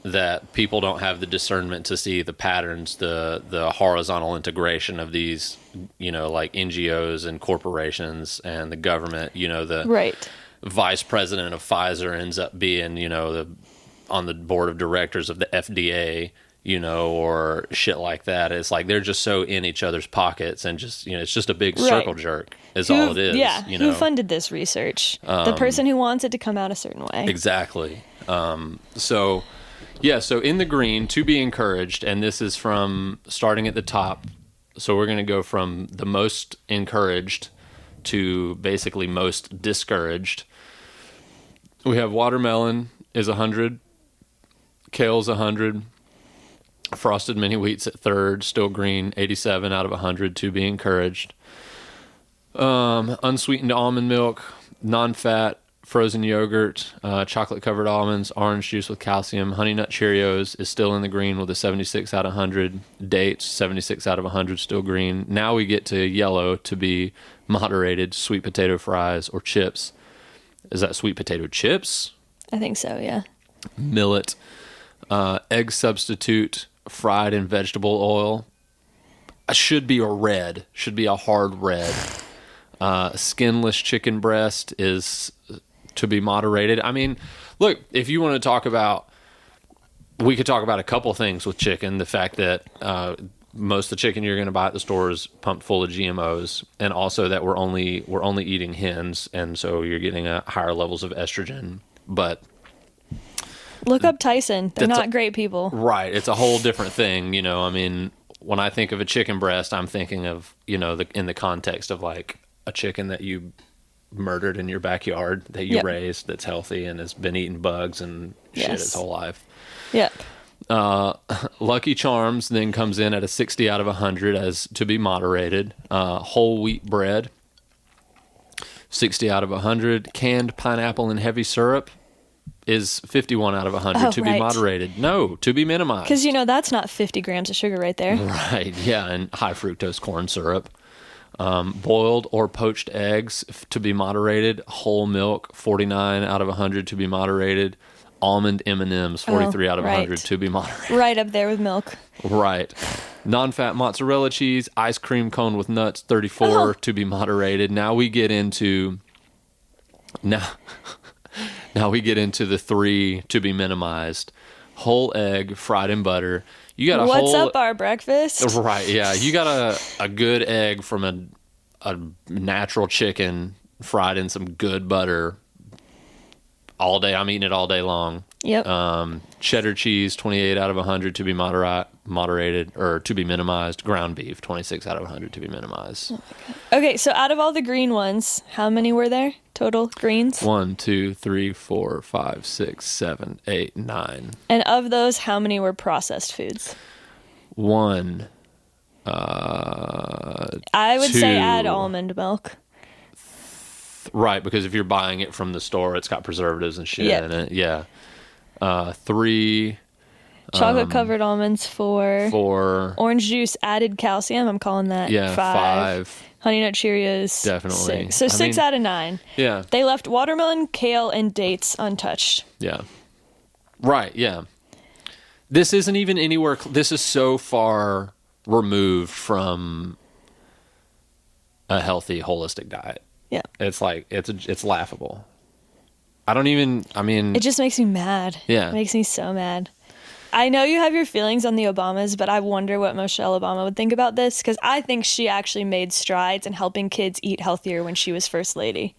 That people don't have the discernment to see the patterns, the horizontal integration of these, like NGOs and corporations and the government. The vice president of Pfizer ends up being, on the board of directors of the FDA, or shit like that. It's like they're just so in each other's pockets and just, it's just a big circle jerk is all it is. Yeah, who funded this research? The person who wants it to come out a certain way. Exactly. So in the green, to be encouraged, and this is from starting at the top. So we're going to go from the most encouraged to basically most discouraged. We have watermelon is 100, kale's 100, frosted mini wheats at third, still green, 87 out of 100, to be encouraged. Unsweetened almond milk, non-fat, frozen yogurt, chocolate-covered almonds, orange juice with calcium, Honey Nut Cheerios is still in the green with a 76 out of 100. Dates, 76 out of 100, still green. Now we get to yellow, to be moderated, sweet potato fries or chips. Is that sweet potato chips? I think so, yeah. Millet, egg substitute, fried in vegetable oil. Should be a red, should be a hard red. Skinless chicken breast is to be moderated. I mean, look, if you want to talk about, we could talk about a couple things with chicken. The fact that most of the chicken you're going to buy at the store is pumped full of GMOs, and also that we're only eating hens, and so you're getting higher levels of estrogen. But look up Tyson. They're That's not great people. right, it's a whole different thing. You know, I mean, when I think of a chicken breast, I'm thinking of, you know, in the context of like a chicken that you murdered in your backyard, that you Yep. raised, that's healthy and has been eating bugs and shit Yes. its whole life. Yep. Lucky Charms then comes in at a 60 out of 100 as to be moderated. Whole wheat bread, 60 out of 100. Canned pineapple and heavy syrup is 51 out of 100 Oh, to be right. moderated. No, to be minimized. Because, you know, that's not 50 grams of sugar right there. Right, yeah, and high fructose corn syrup. Boiled or poached eggs to be moderated. Whole milk, 49 out of 100 to be moderated. Almond M&Ms, 43 out of 100 right. to be moderated. Right up there with milk. Right. Non-fat mozzarella cheese, ice cream cone with nuts, 34 Oh. to be moderated. Now we get into now we get into the 3 to be minimized. Whole egg fried in butter. You got a What's whole up, our breakfast? right, yeah. You got a good egg from a natural chicken fried in some good butter all day. I'm eating it all day long. Yep. Cheddar cheese, 28 out of 100 to be moderated or to be minimized. Ground beef, 26 out of 100 to be minimized. Okay, so out of all the green ones, how many were there total greens? 1, 2, 3, 4, 5, 6, 7, 8, 9. And of those, how many were processed foods? 1. I would say 2. add almond milk. Right, because if you're buying it from the store, it's got preservatives and shit Yep. in it. Yeah. 3. Chocolate covered almonds, 4. 4. Orange juice added calcium. I'm calling that Yeah, 5. Honey Nut Cheerios. Definitely. 6. So I 6 mean- out of 9. Yeah. They left watermelon, kale, and dates untouched. Yeah. Right, yeah. This isn't even anywhere. This is so far removed from a healthy, holistic diet. Yeah. It's like, it's laughable. I mean. It just makes me mad. Yeah. It makes me so mad. I know you have your feelings on the Obamas, but I wonder what Michelle Obama would think about this, because I think she actually made strides in helping kids eat healthier when she was first lady.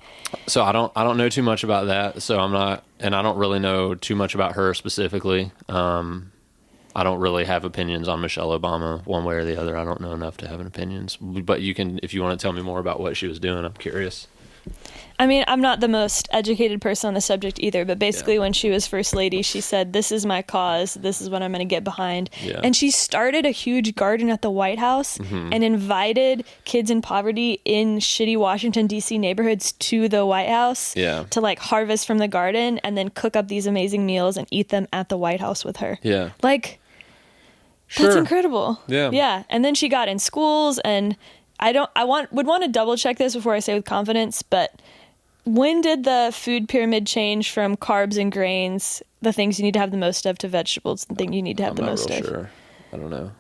So I don't know too much about that. So I'm not, and I don't really know too much about her specifically. I don't really have opinions on Michelle Obama one way or the other. I don't know enough to have an opinions, but you can, if you want to tell me more about what she was doing, I'm curious. I mean, I'm not the most educated person on the subject either, but basically Yeah. when she was first lady, she said, "This is my cause. This is what I'm going to get behind." Yeah. And she started a huge garden at the White House and invited kids in poverty in shitty Washington, D.C. neighborhoods to the White House Yeah. to like harvest from the garden and then cook up these amazing meals and eat them at the White House with her. Yeah. Like, that's Sure. incredible. Yeah. Yeah. And then she got in schools, and would want to double check this before I say with confidence, but when did the food pyramid change from carbs and grains, the things you need to have the most of, to vegetables, the thing you need to have I'm the not most real of? sure. I don't know.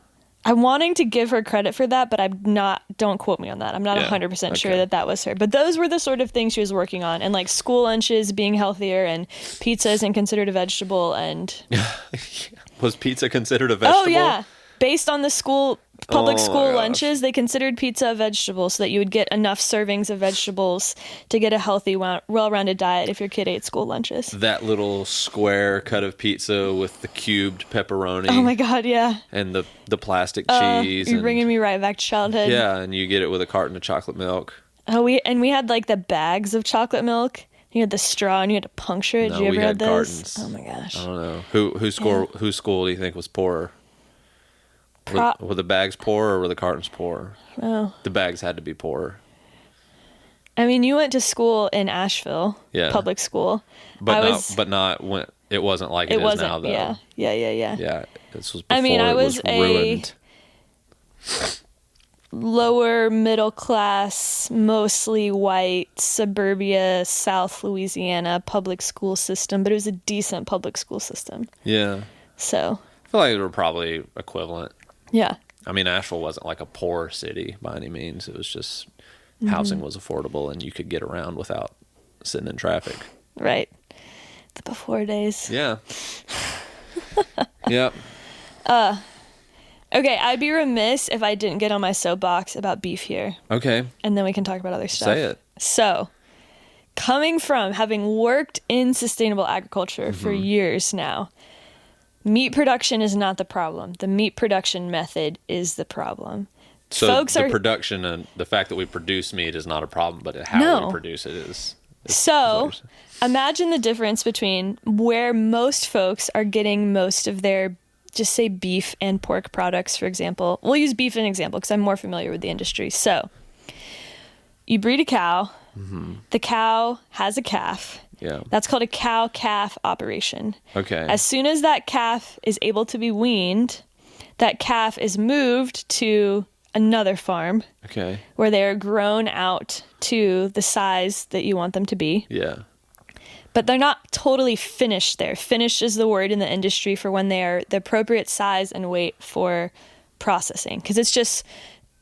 I'm wanting to give her credit for that, but I'm not, don't quote me on that. I'm not Yeah, 100% sure okay. that was her. But those were the sort of things she was working on. And like school lunches being healthier, and pizza isn't considered a vegetable, and Was pizza considered a vegetable? oh yeah, based on the public Oh, school my gosh. lunches, they considered pizza a vegetable so that you would get enough servings of vegetables to get a healthy, well-rounded diet if your kid ate school lunches. That little square cut of pizza with the cubed pepperoni. Oh my god, yeah. And the plastic Uh, cheese. You're and, bringing me right back to childhood. Yeah, and you get it with a carton of chocolate milk. Oh, we had like the bags of chocolate milk. You had the straw and you had to puncture it. No, Did you we ever had have those? cartons. Oh my gosh. I don't know. Whose school do you think was poorer? Were the bags poorer or were the cartons poorer? Oh. The bags had to be poorer. I mean, you went to school in Asheville, Yeah. public school. But not when it wasn't like it is wasn't, now though. Yeah. Yeah, this was before I mean, I it was ruined. lower middle class, mostly white, suburbia, South Louisiana public school system, but it was a decent public school system. Yeah. So, I feel like they were probably equivalent. yeah. I mean, Asheville wasn't like a poor city by any means. It was just Mm-hmm. housing was affordable and you could get around without sitting in traffic. Right. The before days. Yeah. Yep. Okay, I'd be remiss if I didn't get on my soapbox about beef here, Okay. and then we can talk about other stuff. Say it. So, coming from having worked in sustainable agriculture for years now, meat production is not the problem. The meat production method is the problem. So Folks the are production and the fact that we produce meat is not a problem, but how No. we produce it is So, what you're imagine the difference between where most folks are getting most of their, just say beef and pork products, for example. We'll use beef as an example because I'm more familiar with the industry. So, you breed a cow. The cow has a calf. Yeah. That's called a cow-calf operation. Okay. As soon as that calf is able to be weaned, that calf is moved to another farm Okay. where they are grown out to the size that you want them to be. Yeah. But they're not totally finished there. Finished is the word in the industry for when they are the appropriate size and weight for processing. Because it's just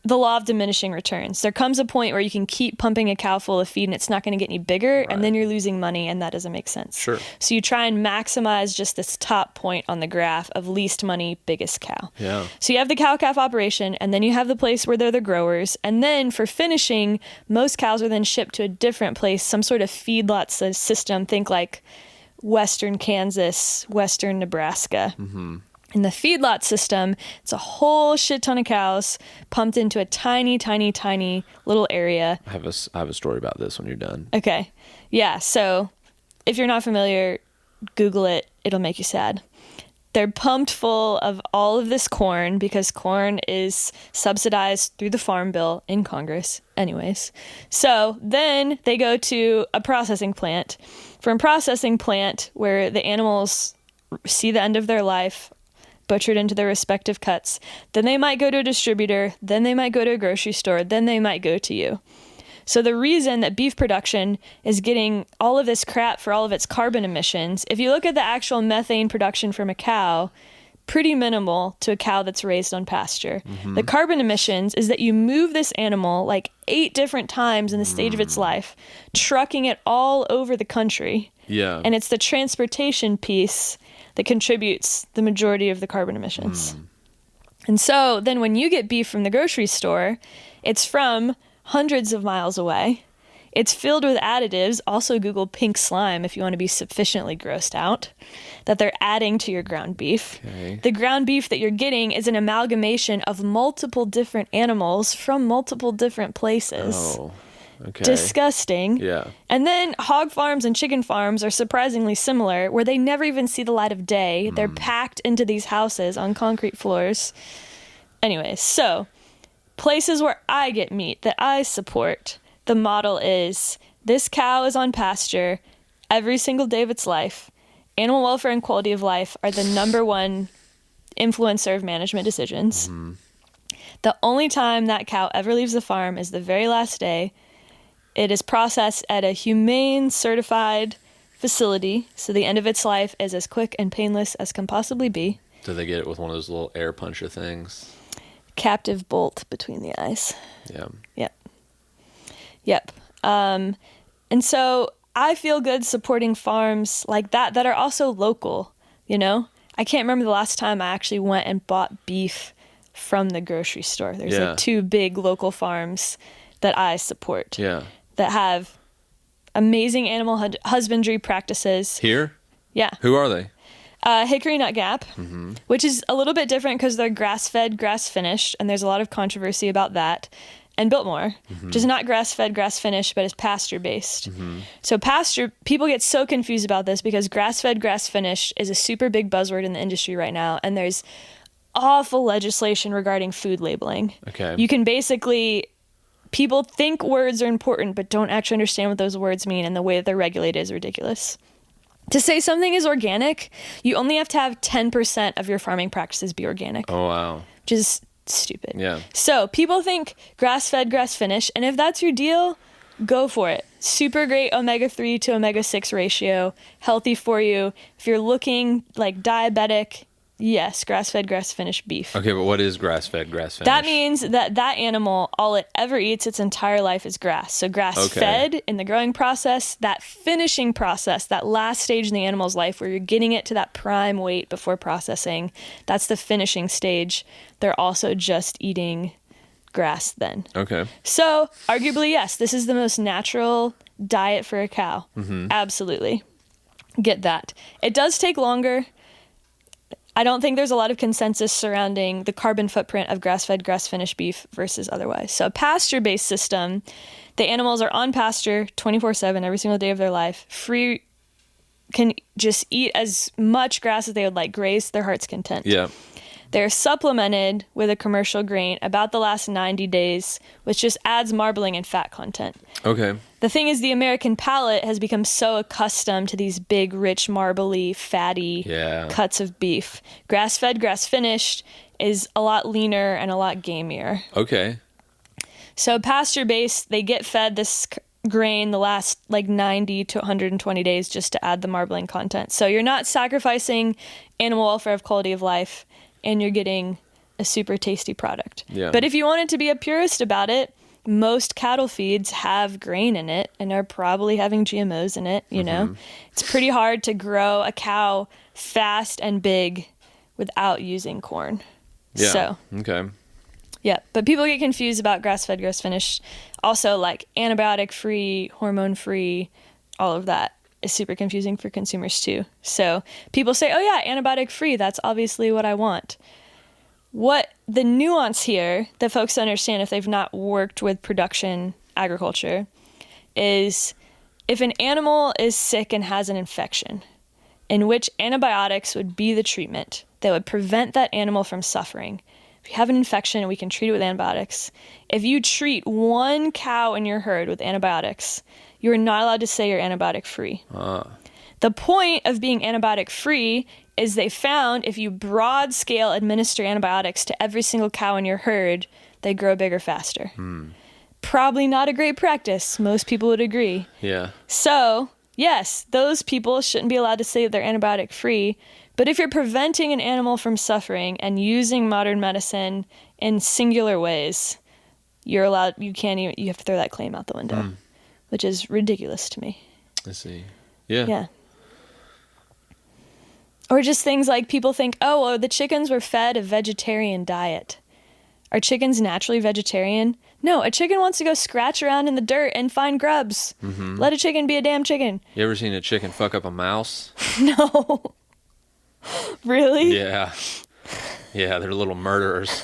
the law of diminishing returns. There comes a point where you can keep pumping a cow full of feed and it's not going to get any bigger, and then you're losing money, and that doesn't make sense. Sure. So you try and maximize just this top point on the graph of least money, biggest cow. Yeah. So you have the cow-calf operation, and then you have the place where they're the growers. And then for finishing, most cows are then shipped to a different place, some sort of feedlot system. Think like western Kansas, western Nebraska. In the feedlot system, it's a whole shit ton of cows pumped into a tiny, tiny, tiny little area. I have a story about this when you're done. Okay. Yeah, so if you're not familiar, Google it. It'll make you sad. They're pumped full of all of this corn because corn is subsidized through the Farm Bill in Congress. Anyways. So then they go to a processing plant. From a processing plant where the animals see the end of their life, butchered into their respective cuts. Then they might go to a distributor. Then they might go to a grocery store. Then they might go to you. So the reason that beef production is getting all of this crap for all of its carbon emissions, if you look at the actual methane production from a cow, pretty minimal to a cow that's raised on pasture. The carbon emissions is that you move this animal like 8 different times in the stage of its life, trucking it all over the country. Yeah. And it's the transportation piece that contributes the majority of the carbon emissions. And so then when you get beef from the grocery store, it's from hundreds of miles away. It's filled with additives. Also Google pink slime if you want to be sufficiently grossed out, that they're adding to your ground beef. Okay. The ground beef that you're getting is an amalgamation of multiple different animals from multiple different places. Oh. Okay. Disgusting. Yeah. And then hog farms and chicken farms are surprisingly similar, where they never even see the light of day. They're packed into these houses on concrete floors. Anyways, so places where I get meat that I support, the model is this cow is on pasture every single day of its life. Animal welfare and quality of life are the number one influencer of management decisions. The only time that cow ever leaves the farm is the very last day. It is processed at a humane certified facility, so the end of its life is as quick and painless as can possibly be. Do they get it with one of those little air puncher things? Captive bolt between the eyes. Yeah. Yep. And so I feel good supporting farms like that are also local, you know? I can't remember the last time I actually went and bought beef from the grocery store. There's like 2 big local farms that I support. Yeah. That have amazing animal husbandry practices. Here? Yeah. Who are they? Hickory Nut Gap, which is a little bit different because they're grass-fed, grass-finished, and there's a lot of controversy about that. and Biltmore, which is not grass-fed, grass-finished, but is pasture-based. So people get so confused about this because grass-fed, grass-finished is a super big buzzword in the industry right now, and there's awful legislation regarding food labeling. Okay. You can basically, people think words are important, but don't actually understand what those words mean, and the way that they're regulated is ridiculous. To say something is organic, you only have to have 10% of your farming practices be organic. Oh, wow. Which is stupid. Yeah. So people think grass-fed, grass-finished, and if that's your deal, go for it. Super great omega-3 to omega-6 ratio, healthy for you. If you're looking like diabetic, yes, grass-fed, grass-finished beef. Okay, but what is grass-fed, grass-finished? That means that animal, all it ever eats its entire life is grass. So grass-fed in the growing process, that finishing process, that last stage in the animal's life where you're getting it to that prime weight before processing, that's the finishing stage. They're also just eating grass then. Okay. So arguably, yes, this is the most natural diet for a cow. Absolutely. Get that. It does take longer. I don't think there's a lot of consensus surrounding the carbon footprint of grass-fed, grass-finished beef versus otherwise. So a pasture-based system, the animals are on pasture 24/7 every single day of their life, free, can just eat as much grass as they would like, graze to their heart's content. Yeah. They're supplemented with a commercial grain about the last 90 days, which just adds marbling and fat content. Okay. The thing is, the American palate has become so accustomed to these big, rich, marbly, fatty cuts of beef. Grass-fed, grass-finished is a lot leaner and a lot gamier. Okay. So pasture-based, they get fed this grain the last like 90 to 120 days just to add the marbling content. So you're not sacrificing animal welfare of quality of life, and you're getting a super tasty product. Yeah. But if you wanted to be a purist about it, most cattle feeds have grain in it and are probably having GMOs in it, you know? It's pretty hard to grow a cow fast and big without using corn. Yeah. So, okay. yeah. But people get confused about grass-fed, grass-finished. Also, like antibiotic-free, hormone-free, all of that is super confusing for consumers too. So people say, oh yeah, antibiotic-free, that's obviously what I want. What the nuance here that folks understand if they've not worked with production agriculture is if an animal is sick and has an infection, in which antibiotics would be the treatment that would prevent that animal from suffering. If you have an infection, we can treat it with antibiotics. If you treat one cow in your herd with antibiotics, you are not allowed to say you're antibiotic free. The point of being antibiotic free is they found if you broad scale administer antibiotics to every single cow in your herd, they grow bigger faster. Probably not a great practice. Most people would agree. Yeah. So, yes, those people shouldn't be allowed to say they're antibiotic free. But if you're preventing an animal from suffering and using modern medicine in singular ways, you're allowed, you have to throw that claim out the window, which is ridiculous to me. I see. Yeah. Yeah. Or just things like people think, oh, well, the chickens were fed a vegetarian diet. Are chickens naturally vegetarian? No, a chicken wants to go scratch around in the dirt and find grubs. Let a chicken be a damn chicken. You ever seen a chicken fuck up a mouse? No. Really? Yeah. Yeah, they're little murderers.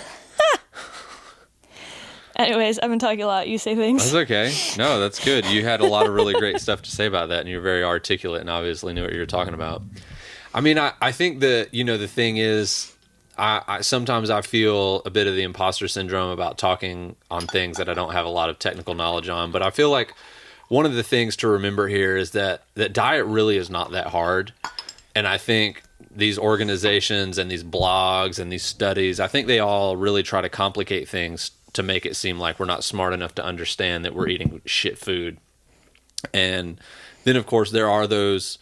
Anyways, I've been talking a lot. You say things. That's okay. No, that's good. You had a lot of really great stuff to say about that, and you're very articulate and obviously knew what you were talking about. I mean, I think that, the thing is, I sometimes I feel a bit of the imposter syndrome about talking on things that I don't have a lot of technical knowledge on. But I feel like one of the things to remember here is that diet really is not that hard. And I think these organizations and these blogs and these studies, I think they all really try to complicate things to make it seem like we're not smart enough to understand that we're eating shit food. And then, of course, there are those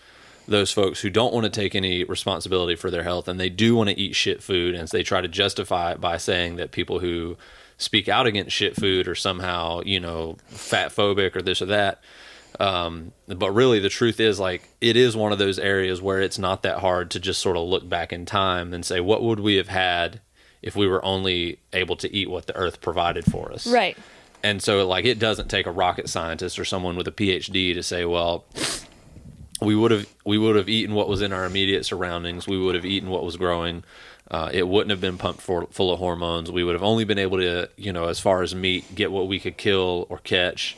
folks who don't want to take any responsibility for their health, and they do want to eat shit food, and so they try to justify it by saying that people who speak out against shit food are somehow, fat phobic or this or that. But really the truth is, like, it is one of those areas where it's not that hard to just sort of look back in time and say, what would we have had if we were only able to eat what the earth provided for us? Right. And so, like, it doesn't take a rocket scientist or someone with a PhD to say, well, we would have eaten what was in our immediate surroundings. We would have eaten what was growing It wouldn't have been pumped full of hormones. We would have only been able to, as far as meat, get what we could kill or catch.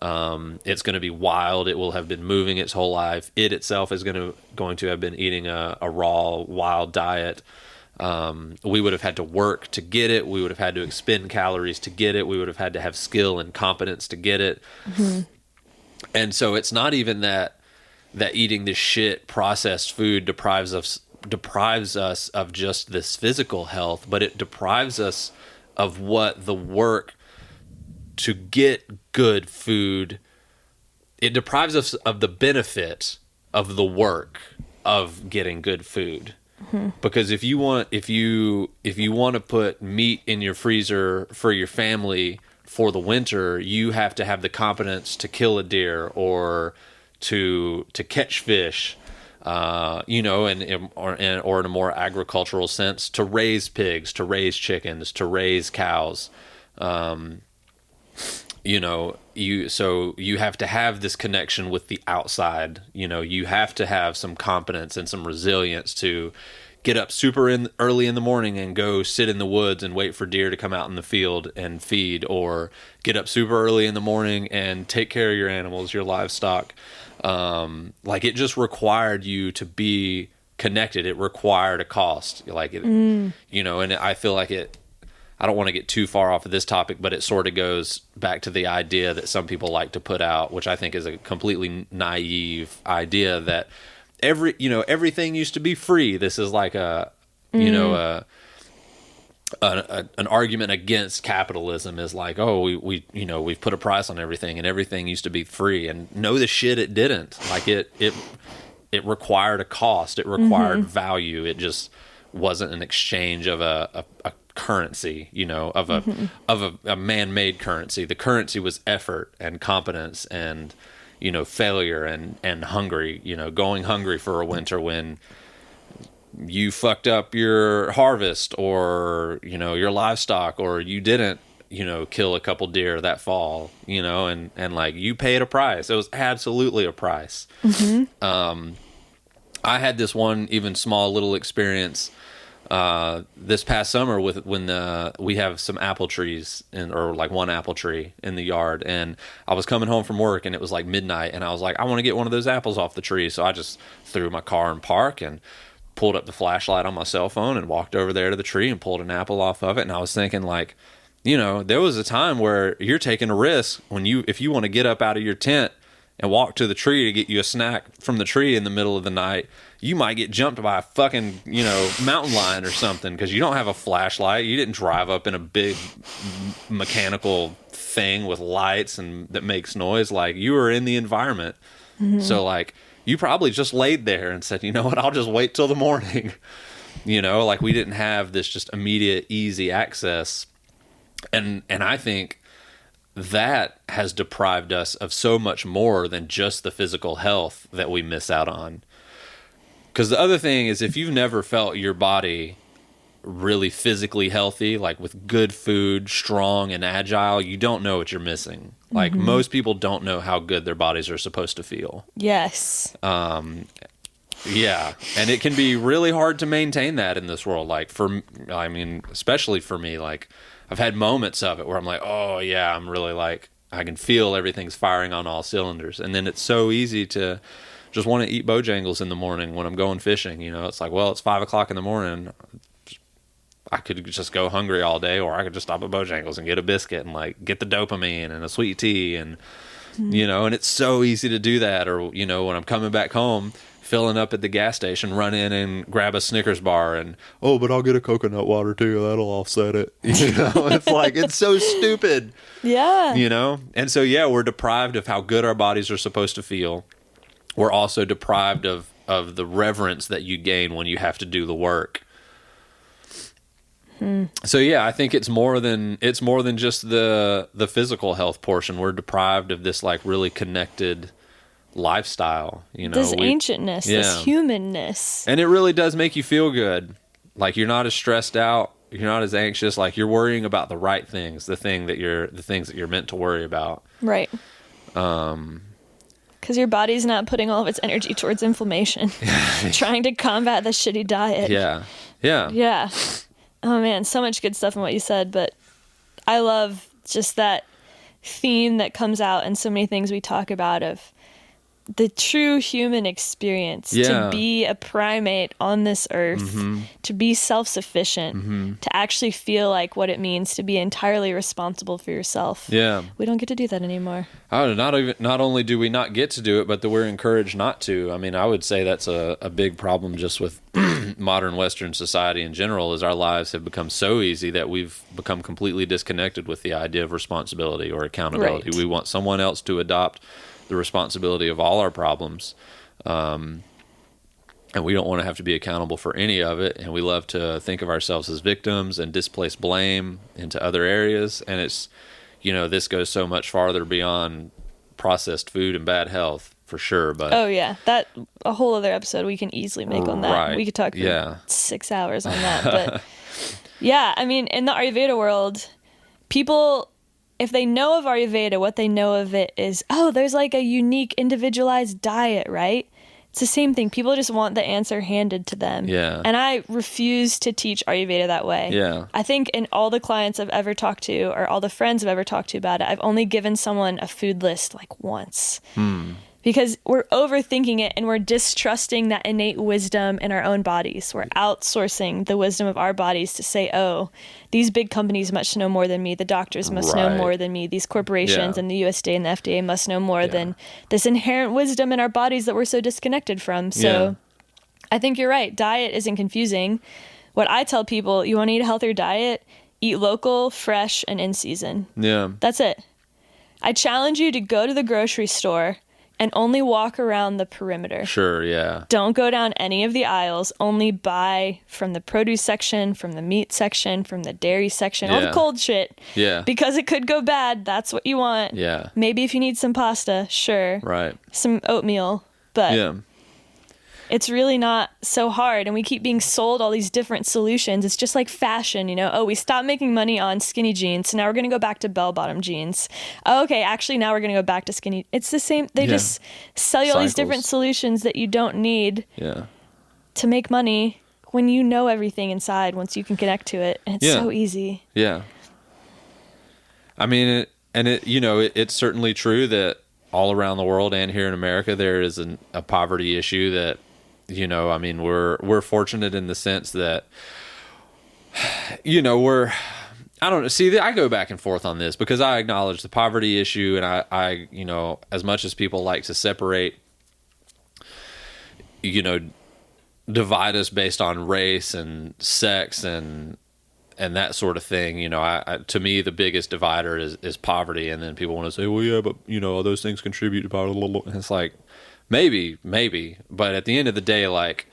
It's going to be wild. It will have been moving its whole life. It itself is going to have been eating a raw, wild diet. We would have had to work to get it. We would have had to expend calories to get it. We would have had to have skill and competence to get it. Mm-hmm. And so it's not even that eating this shit processed food deprives us of just this physical health, but it deprives us of what the work to get good food. It deprives us of the benefit of the work of getting good food. Mm-hmm. Because if you want to put meat in your freezer for your family for the winter, you have to have the competence to kill a deer or to catch fish, or in a more agricultural sense, to raise pigs, to raise chickens, to raise cows. You have to have this connection with the outside. You have to have some competence and some resilience to get up early in the morning and go sit in the woods and wait for deer to come out in the field and feed, or get up super early in the morning and take care of your animals, your livestock. It just required you to be connected. It required a cost. And I feel like I don't want to get too far off of this topic, but it sort of goes back to the idea that some people like to put out, which I think is a completely naive idea, that everything used to be free. This is like an argument against capitalism, is like, oh, we've put a price on everything and everything used to be free. And no, the shit, it didn't. Like it required a cost. It required value. It just wasn't an exchange of a currency, of a man-made currency. The currency was effort and competence and failure and hungry, going hungry for a winter when you fucked up your harvest or your livestock, or you didn't kill a couple deer that fall, and like you paid a price. It was absolutely a price. I had this one even small little experience this past summer when we have some apple trees or like one apple tree in the yard, and I was coming home from work and it was like midnight, and I was like, I want to get one of those apples off the tree. So I just threw my car in park and pulled up the flashlight on my cell phone and walked over there to the tree and pulled an apple off of it. And I was thinking, like, there was a time where you're taking a risk if you want to get up out of your tent and walk to the tree to get you a snack from the tree in the middle of the night, you might get jumped by a fucking, mountain lion or something, because you don't have a flashlight. You didn't drive up in a big mechanical thing with lights and that makes noise. Like, you were in the environment. Mm-hmm. So, like, you probably just laid there and said, you know what, I'll just wait till the morning. Like, we didn't have this just immediate, easy access. And I think that has deprived us of so much more than just the physical health that we miss out on. Because the other thing is, if you've never felt your body really physically healthy, like with good food, strong and agile, you don't know what you're missing. Like, most people don't know how good their bodies are supposed to feel. Yes. Yeah. And it can be really hard to maintain that in this world. Like, especially for me, like, I've had moments of it where I'm like, oh yeah, I'm really like, I can feel everything's firing on all cylinders. And then it's so easy to just want to eat Bojangles in the morning when I'm going fishing. It's like, well, it's 5:00 in the morning. I could just go hungry all day, or I could just stop at Bojangles and get a biscuit and like get the dopamine and a sweet tea and, and it's so easy to do that. Or, when I'm coming back home, filling up at the gas station, run in and grab a Snickers bar and, oh, but I'll get a coconut water too. That'll offset it. It's like, it's so stupid. Yeah. And so, yeah, we're deprived of how good our bodies are supposed to feel. We're also deprived of the reverence that you gain when you have to do the work. So, yeah, I think it's more than just the physical health portion. We're deprived of this like really connected lifestyle, this ancientness, this humanness. And it really does make you feel good. Like, you're not as stressed out, you're not as anxious, like you're worrying about the right things, the things that you're meant to worry about. Right. Because your body's not putting all of its energy towards inflammation, trying to combat the shitty diet. Yeah. Yeah. Yeah. Oh man, so much good stuff in what you said, but I love just that theme that comes out in so many things we talk about of the true human experience, to be a primate on this earth, to be self-sufficient, to actually feel like what it means to be entirely responsible for yourself. Yeah. We don't get to do that anymore. Not only do we not get to do it, but that we're encouraged not to. I mean, I would say that's a big problem just with modern Western society in general, is our lives have become so easy that we've become completely disconnected with the idea of responsibility or accountability. Right. We want someone else to adopt the responsibility of all our problems. And we don't want to have to be accountable for any of it. And we love to think of ourselves as victims and displace blame into other areas. And it's, this goes so much farther beyond processed food and bad health, for sure. But oh yeah, that a whole other episode we can easily make on that. Right. We could talk for 6 hours on that. But yeah, I mean, in the Ayurveda world, people, if they know of Ayurveda, what they know of it is, oh, there's like a unique individualized diet, right? It's the same thing. People just want the answer handed to them. Yeah. And I refuse to teach Ayurveda that way. Yeah. I think in all the clients I've ever talked to, or all the friends I've ever talked to about it, I've only given someone a food list like once. Because we're overthinking it and we're distrusting that innate wisdom in our own bodies. We're outsourcing the wisdom of our bodies to say, oh, these big companies must know more than me. The doctors must know more than me. These corporations and the USDA and the FDA must know more than this inherent wisdom in our bodies that we're so disconnected from. So I think you're right. Diet isn't confusing. What I tell people, you want to eat a healthier diet, eat local, fresh, and in season. Yeah. That's it. I challenge you to go to the grocery store and only walk around the perimeter. Sure, yeah. Don't go down any of the aisles. Only buy from the produce section, from the meat section, from the dairy section, all the cold shit. Yeah. Because it could go bad. That's what you want. Yeah. Maybe if you need some pasta, sure. Right. Some oatmeal. But it's really not so hard. And we keep being sold all these different solutions. It's just like fashion, Oh, we stopped making money on skinny jeans, so now we're going to go back to bell-bottom jeans. Oh, okay, actually now we're going to go back to skinny. It's the same. They just sell you all these different solutions that you don't need to make money when you know everything inside once you can connect to it. And it's so easy. Yeah. I mean, it's certainly true that all around the world and here in America, there is a poverty issue that, I mean, we're fortunate in the sense that, I don't know. See, I go back and forth on this because I acknowledge the poverty issue, and I as much as people like to separate, divide us based on race and sex and that sort of thing, to me, the biggest divider is poverty. And then people want to say, well, yeah, but those things contribute to poverty. And it's like, maybe, but at the end of the day, like,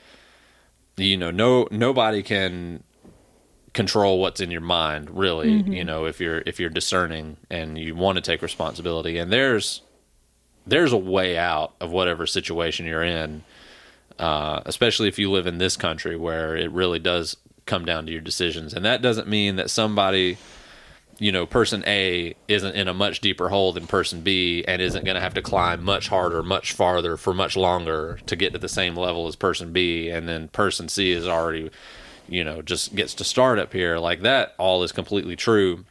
nobody can control what's in your mind, really. If you're discerning and you want to take responsibility, and there's a way out of whatever situation you're in, especially if you live in this country where it really does come down to your decisions. And that doesn't mean that somebody, person A isn't in a much deeper hole than person B and isn't going to have to climb much harder, much farther for much longer to get to the same level as person B. And then person C is already, just gets to start up here. Like, that all is completely true.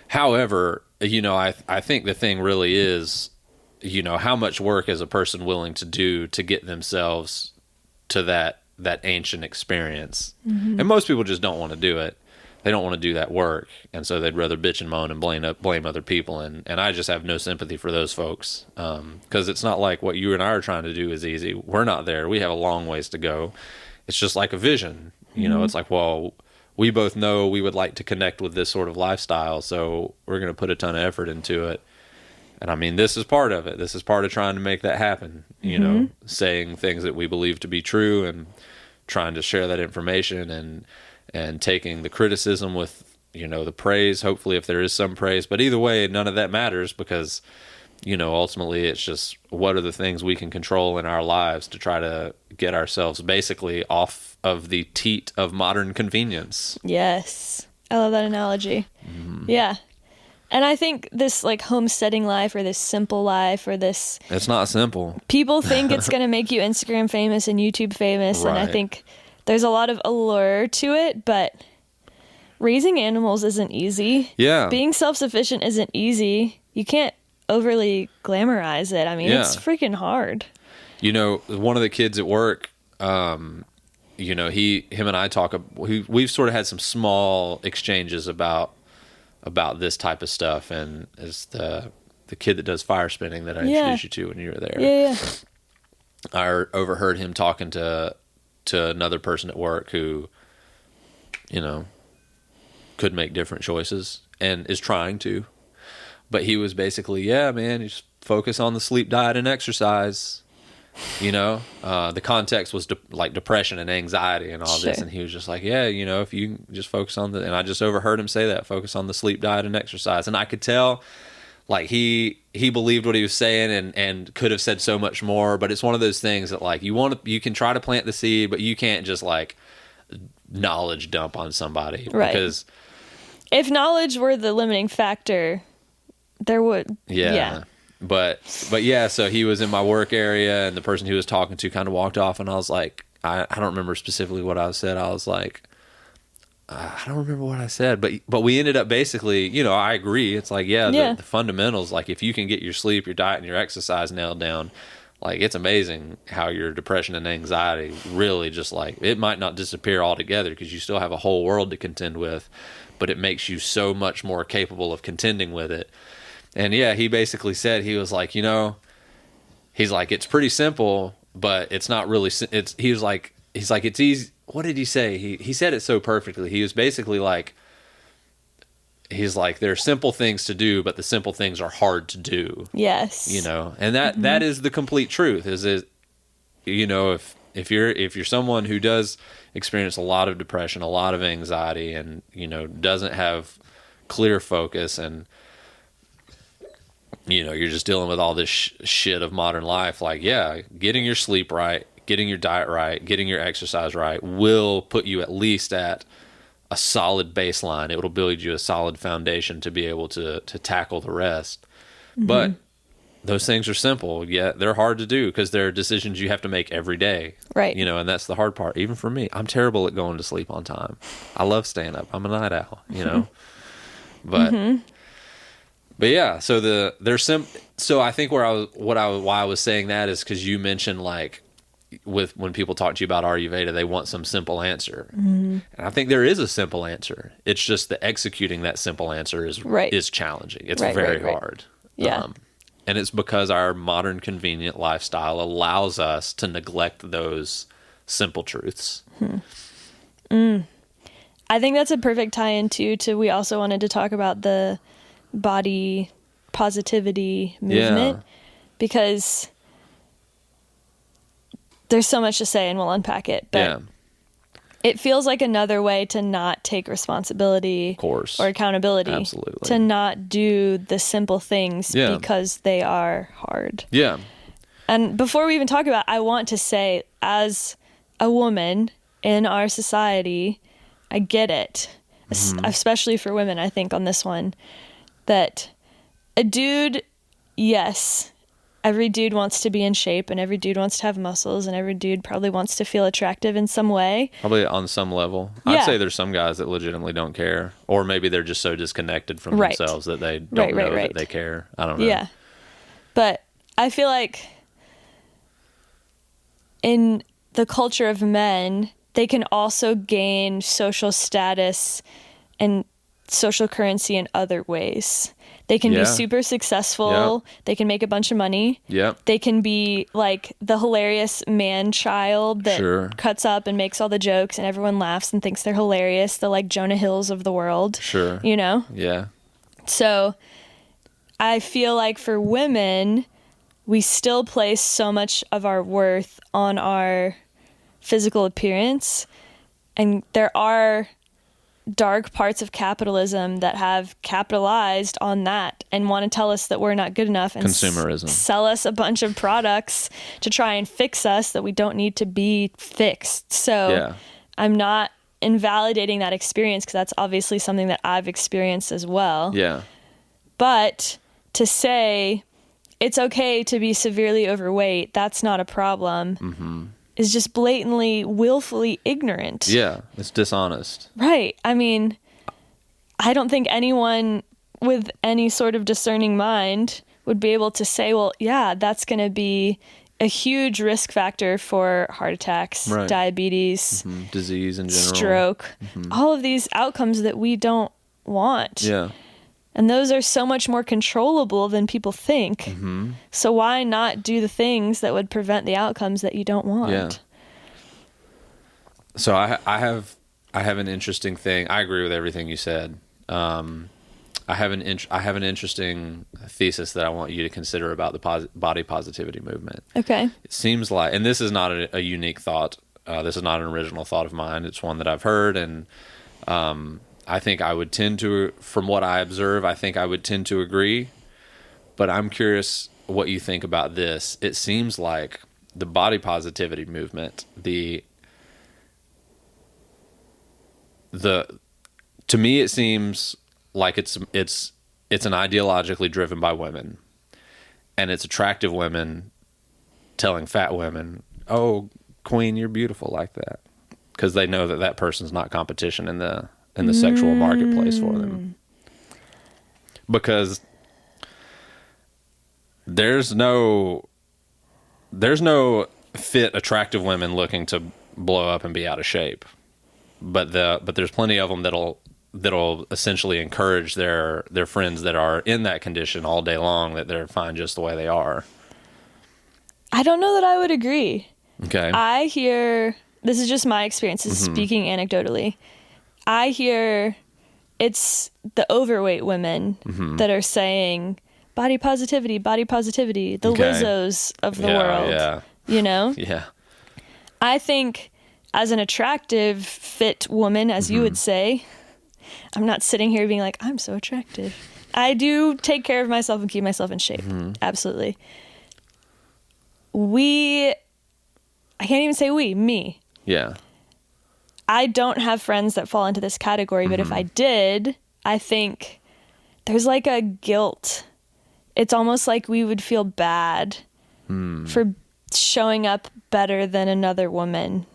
However, I think the thing really is, how much work is a person willing to do to get themselves to that ancient experience. And most people just don't want to do it. They don't want to do that work, and so they'd rather bitch and moan and blame other people. And I just have no sympathy for those folks, because it's not like what you and I are trying to do is easy. We're not there. We have a long ways to go. It's just like a vision. It's like, well, we both know we would like to connect with this sort of lifestyle, so we're going to put a ton of effort into it. And I mean, this is part of it. This is part of trying to make that happen, saying things that we believe to be true and trying to share that information and taking the criticism with, the praise, hopefully, if there is some praise. But either way, none of that matters because, ultimately it's just what are the things we can control in our lives to try to get ourselves basically off of the teat of modern convenience. Yes. I love that analogy. Yeah. And I think this like homesteading life or this simple life or this... It's not simple. People think it's going to make you Instagram famous and YouTube famous. Right. And I think there's a lot of allure to it, but raising animals isn't easy. Yeah. Being self-sufficient isn't easy. You can't overly glamorize it. I mean, it's freaking hard. You know, one of the kids at work, you know, him and I talk. We've sort of had some small exchanges about this type of stuff, and it's the kid that does fire spinning that I introduced you to when you were there. Yeah. I overheard him talking to another person at work who, you know, could make different choices and is trying to, but he was basically, yeah, man, you just focus on the sleep, diet, and exercise. You know, the context was like depression and anxiety and all this. And he was just like, yeah, you know, if you just focus on and I just overheard him say that, focus on the sleep, diet, and exercise. And I could tell like he believed what he was saying and could have said so much more. But it's one of those things that like you can try to plant the seed, but you can't just like knowledge dump on somebody. Right. Because if knowledge were the limiting factor, there would. Yeah. But yeah, so he was in my work area, and the person he was talking to kind of walked off, and I was like, I don't remember specifically what I said. I was like, I don't remember what I said, but we ended up basically, you know, I agree. It's like, the fundamentals, like if you can get your sleep, your diet, and your exercise nailed down, like it's amazing how your depression and anxiety really just like, it might not disappear altogether because you still have a whole world to contend with, but it makes you so much more capable of contending with it. And yeah, he basically said, he was like, you know, he's like, it's pretty simple, but it's not really, he's like, it's easy. What did he say? He said it so perfectly. He was basically like, he's like, there are simple things to do, but the simple things are hard to do. Yes. You know, and that is the complete truth is, you know, if you're someone who does experience a lot of depression, a lot of anxiety, and, you know, doesn't have clear focus, and, you know, you're just dealing with all this shit of modern life. Like, yeah, getting your sleep right, getting your diet right, getting your exercise right will put you at least at a solid baseline. It will build you a solid foundation to be able to tackle the rest. Mm-hmm. But those things are simple, yet they're hard to do because they're decisions you have to make every day. Right. You know, and that's the hard part. Even for me, I'm terrible at going to sleep on time. I love staying up. I'm a night owl, you know. But But yeah, so so I think why I was saying that is because you mentioned like when people talk to you about Ayurveda, they want some simple answer, and I think there is a simple answer. It's just that executing that simple answer is challenging. It's very hard. Yeah, and it's because our modern convenient lifestyle allows us to neglect those simple truths. I think that's a perfect tie-in to we also wanted to talk about the body positivity movement because there's so much to say and we'll unpack it, but it feels like another way to not take responsibility, of course, or accountability. Absolutely. To not do the simple things because they are hard. Yeah. And before we even talk about it, I want to say, as a woman in our society, I get it, especially for women, I think, on this one, that a dude, yes, every dude wants to be in shape and every dude wants to have muscles and every dude probably wants to feel attractive in some way. Probably on some level. Yeah. I'd say there's some guys that legitimately don't care, or maybe they're just so disconnected from themselves that they don't know that they care. I don't know. Yeah. But I feel like in the culture of men, they can also gain social status and social currency in other ways. They can be super successful. They can make a bunch of money. They can be like the hilarious man child that cuts up and makes all the jokes and everyone laughs and thinks they're hilarious. The like Jonah Hills of the world. You know? Yeah. So I feel like for women, we still place so much of our worth on our physical appearance. And there are dark parts of capitalism that have capitalized on that and want to tell us that we're not good enough and consumerism. Sell us a bunch of products to try and fix us that we don't need to be fixed. So I'm not invalidating that experience because that's obviously something that I've experienced as well. Yeah. But to say it's okay to be severely overweight, that's not a problem. is just blatantly, willfully ignorant. Yeah, it's dishonest. Right. I mean, I don't think anyone with any sort of discerning mind would be able to say, well, yeah, that's going to be a huge risk factor for heart attacks, Right. diabetes, Disease in general. stroke, all of these outcomes that we don't want. Yeah. And those are so much more controllable than people think. So why not do the things that would prevent the outcomes that you don't want? Yeah. So I have an interesting thing. I agree with everything you said. I have an interesting thesis that I want you to consider about the body positivity movement. Okay. It seems like, and this is not a unique thought. This is not an original thought of mine. It's one that I've heard, and I think I would tend to, from what I observe, I think I would tend to agree. But I'm curious what you think about this. It seems like the body positivity movement, to me, it seems like it's an ideologically driven by women, and it's attractive women telling fat women, "Oh, queen, you're beautiful like that," because they know that person's not competition in the sexual marketplace for them. Because there's no fit attractive women looking to blow up and be out of shape, but there's plenty of them that'll essentially encourage their friends that are in that condition all day long that they're fine just the way they are. I don't know that I would agree. Okay. I hear, this is just my experiences speaking anecdotally. I hear it's the overweight women that are saying body positivity, the Okay. Lizzos of the world. Yeah. You know? Yeah. I think as an attractive, fit woman, as you would say, I'm not sitting here being like, I'm so attractive. I do take care of myself and keep myself in shape. Absolutely. I can't even say me. Yeah. I don't have friends that fall into this category, but if I did, I think there's like a guilt. It's almost like we would feel bad for showing up better than another woman.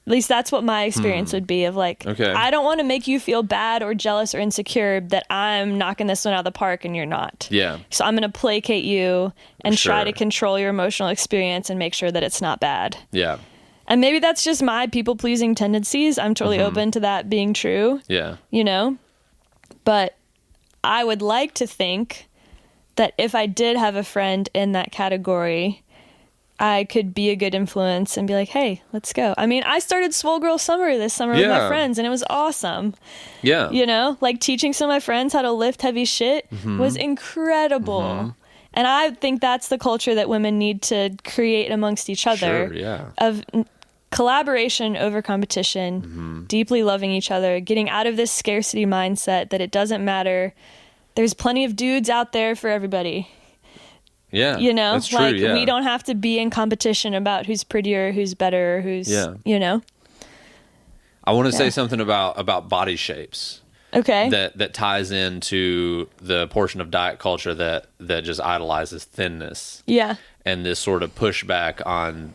At least that's what my experience would be of like, Okay. I don't want to make you feel bad or jealous or insecure that I'm knocking this one out of the park and you're not. Yeah. So I'm going to placate you and try Sure. to control your emotional experience and make sure that it's not bad. Yeah. And maybe that's just my people-pleasing tendencies. I'm totally open to that being true, Yeah. you know? But I would like to think that if I did have a friend in that category, I could be a good influence and be like, hey, let's go. I mean, I started Swole Girl Summer this summer with my Yeah. friends, and it was awesome. Yeah. You know? Like, teaching some of my friends how to lift heavy shit was incredible. And I think that's the culture that women need to create amongst each other. Sure, yeah. Of collaboration over competition, deeply loving each other, getting out of this scarcity mindset that it doesn't matter. There's plenty of dudes out there for everybody. Yeah. You know, That's true, like yeah. we don't have to be in competition about who's prettier, who's better, who's, you know. I want to say something about body shapes. Okay. That ties into the portion of diet culture that just idolizes thinness. Yeah. And this sort of pushback on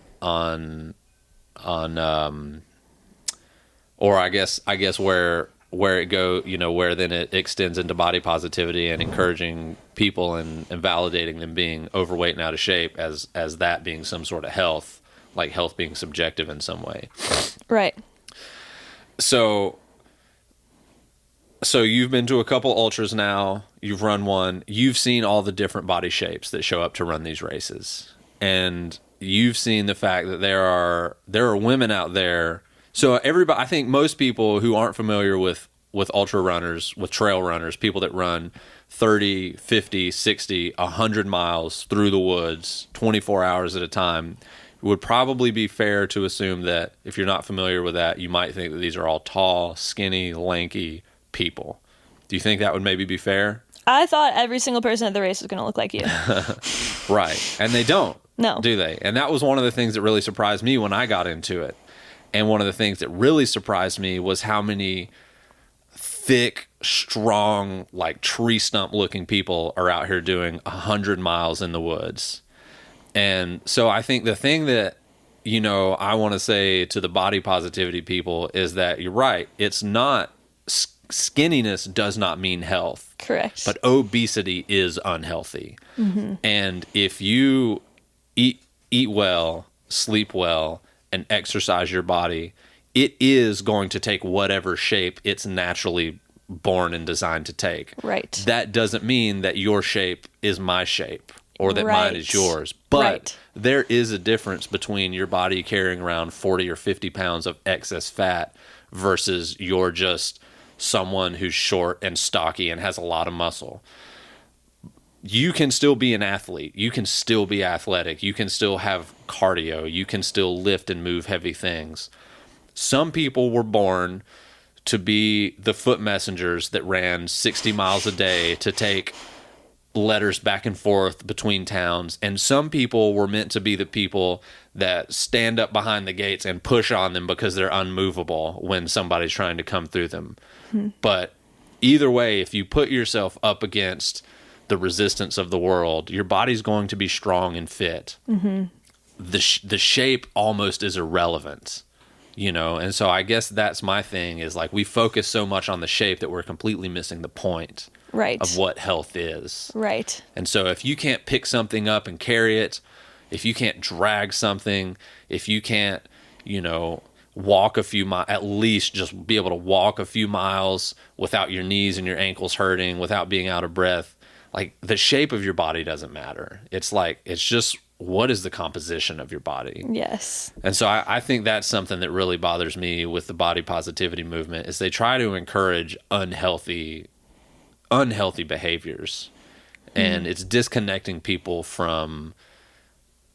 or I guess where it go, you know, where then it extends into body positivity and encouraging people and validating them being overweight and out of shape as that being some sort of health, like health being subjective in some way. Right. So you've been to a couple ultras now, you've run one, you've seen all the different body shapes that show up to run these races. And you've seen the fact that there are women out there. So everybody, I think most people who aren't familiar with ultra runners, with trail runners, people that run 30, 50, 60, 100 miles through the woods, 24 hours at a time, it would probably be fair to assume that if you're not familiar with that, you might think that these are all tall, skinny, lanky people. Do you think that would maybe be fair? I thought every single person at the race was going to look like you. Right. And they don't. No. Do they? And that was one of the things that really surprised me when I got into it. And one of the things that really surprised me was how many thick, strong, like tree stump looking people are out here doing 100 miles in the woods. And so I think the thing that I want to say to the body positivity people is that you're right. It's not, skinniness does not mean health. Correct. But obesity is unhealthy. And if you eat well, sleep well, and exercise your body, it is going to take whatever shape it's naturally born and designed to take. Right. That doesn't mean that your shape is my shape or that mine is yours. But there is a difference between your body carrying around 40 or 50 pounds of excess fat versus you're just someone who's short and stocky and has a lot of muscle. You can still be an athlete. You can still be athletic. You can still have cardio. You can still lift and move heavy things. Some people were born to be the foot messengers that ran 60 miles a day to take letters back and forth between towns. And some people were meant to be the people that stand up behind the gates and push on them because they're unmovable when somebody's trying to come through them. But either way, if you put yourself up against the resistance of the world, your body's going to be strong and fit. The shape almost is irrelevant. And so I guess that's my thing is like we focus so much on the shape that we're completely missing the point of what health is. Right. And so if you can't pick something up and carry it, if you can't drag something, if you can't, walk a few miles, at least just be able to walk a few miles without your knees and your ankles hurting, without being out of breath, like the shape of your body doesn't matter. It's just what is the composition of your body? Yes. And so I think that's something that really bothers me with the body positivity movement is they try to encourage unhealthy behaviors. And it's disconnecting people from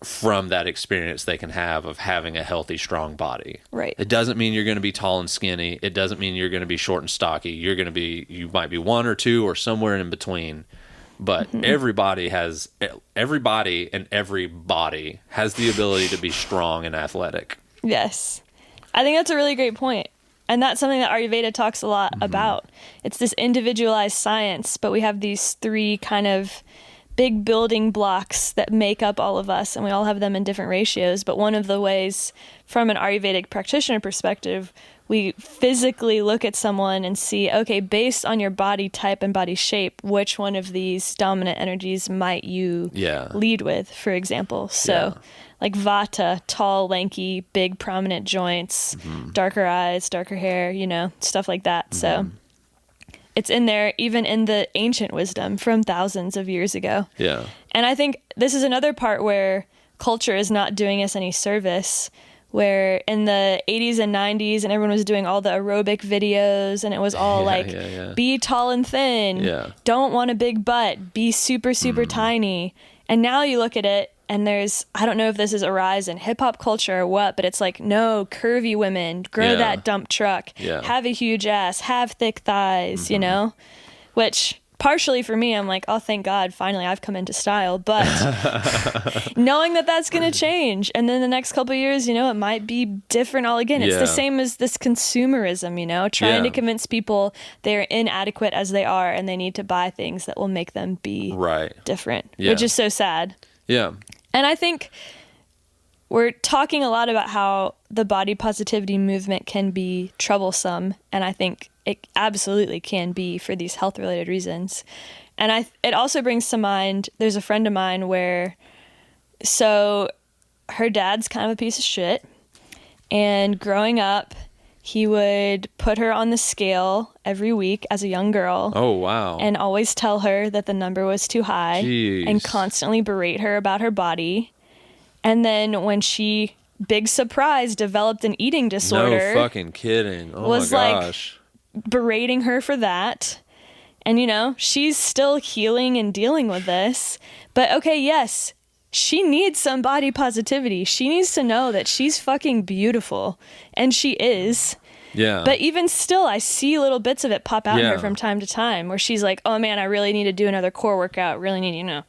that experience they can have of having a healthy, strong body. Right. It doesn't mean you're going to be tall and skinny. It doesn't mean you're going to be short and stocky. You might be one or two or somewhere in between. But everybody and every body has the ability to be strong and athletic. Yes. I think that's a really great point. And that's something that Ayurveda talks a lot about. It's this individualized science, but we have these three kind of big building blocks that make up all of us, and we all have them in different ratios. But one of the ways, from an Ayurvedic practitioner perspective, we physically look at someone and see, okay, based on your body type and body shape, which one of these dominant energies might you lead with, for example. So like Vata, tall, lanky, big, prominent joints, darker eyes, darker hair, stuff like that. So it's in there, even in the ancient wisdom from thousands of years ago. Yeah. And I think this is another part where culture is not doing us any service, where in the 80s and 90s and everyone was doing all the aerobic videos and it was all be tall and thin, don't want a big butt, be super, super tiny. And now you look at it and I don't know if this is a rise in hip hop culture or what, but it's like, no, curvy women, grow that dump truck, have a huge ass, have thick thighs, which partially for me, I'm like, oh, thank God, finally I've come into style. But knowing that that's going to change. And then the next couple of years, it might be different all again. It's the same as this consumerism, trying to convince people they're inadequate as they are and they need to buy things that will make them be different, which is so sad. Yeah. And I think we're talking a lot about how the body positivity movement can be troublesome. And I think it absolutely can be for these health related reasons. And it also brings to mind, there's a friend of mine so her dad's kind of a piece of shit. And growing up, he would put her on the scale every week as a young girl. Oh, wow. And always tell her that the number was too high. Jeez. And constantly berate her about her body. And then when she, big surprise, developed an eating disorder. No fucking kidding. Oh was my gosh. Berating her for that. And, she's still healing and dealing with this. But okay, yes, she needs some body positivity. She needs to know that she's fucking beautiful. And she is. Yeah. But even still, I see little bits of it pop out in her from time to time where she's like, oh man, I really need to do another core workout. Really need,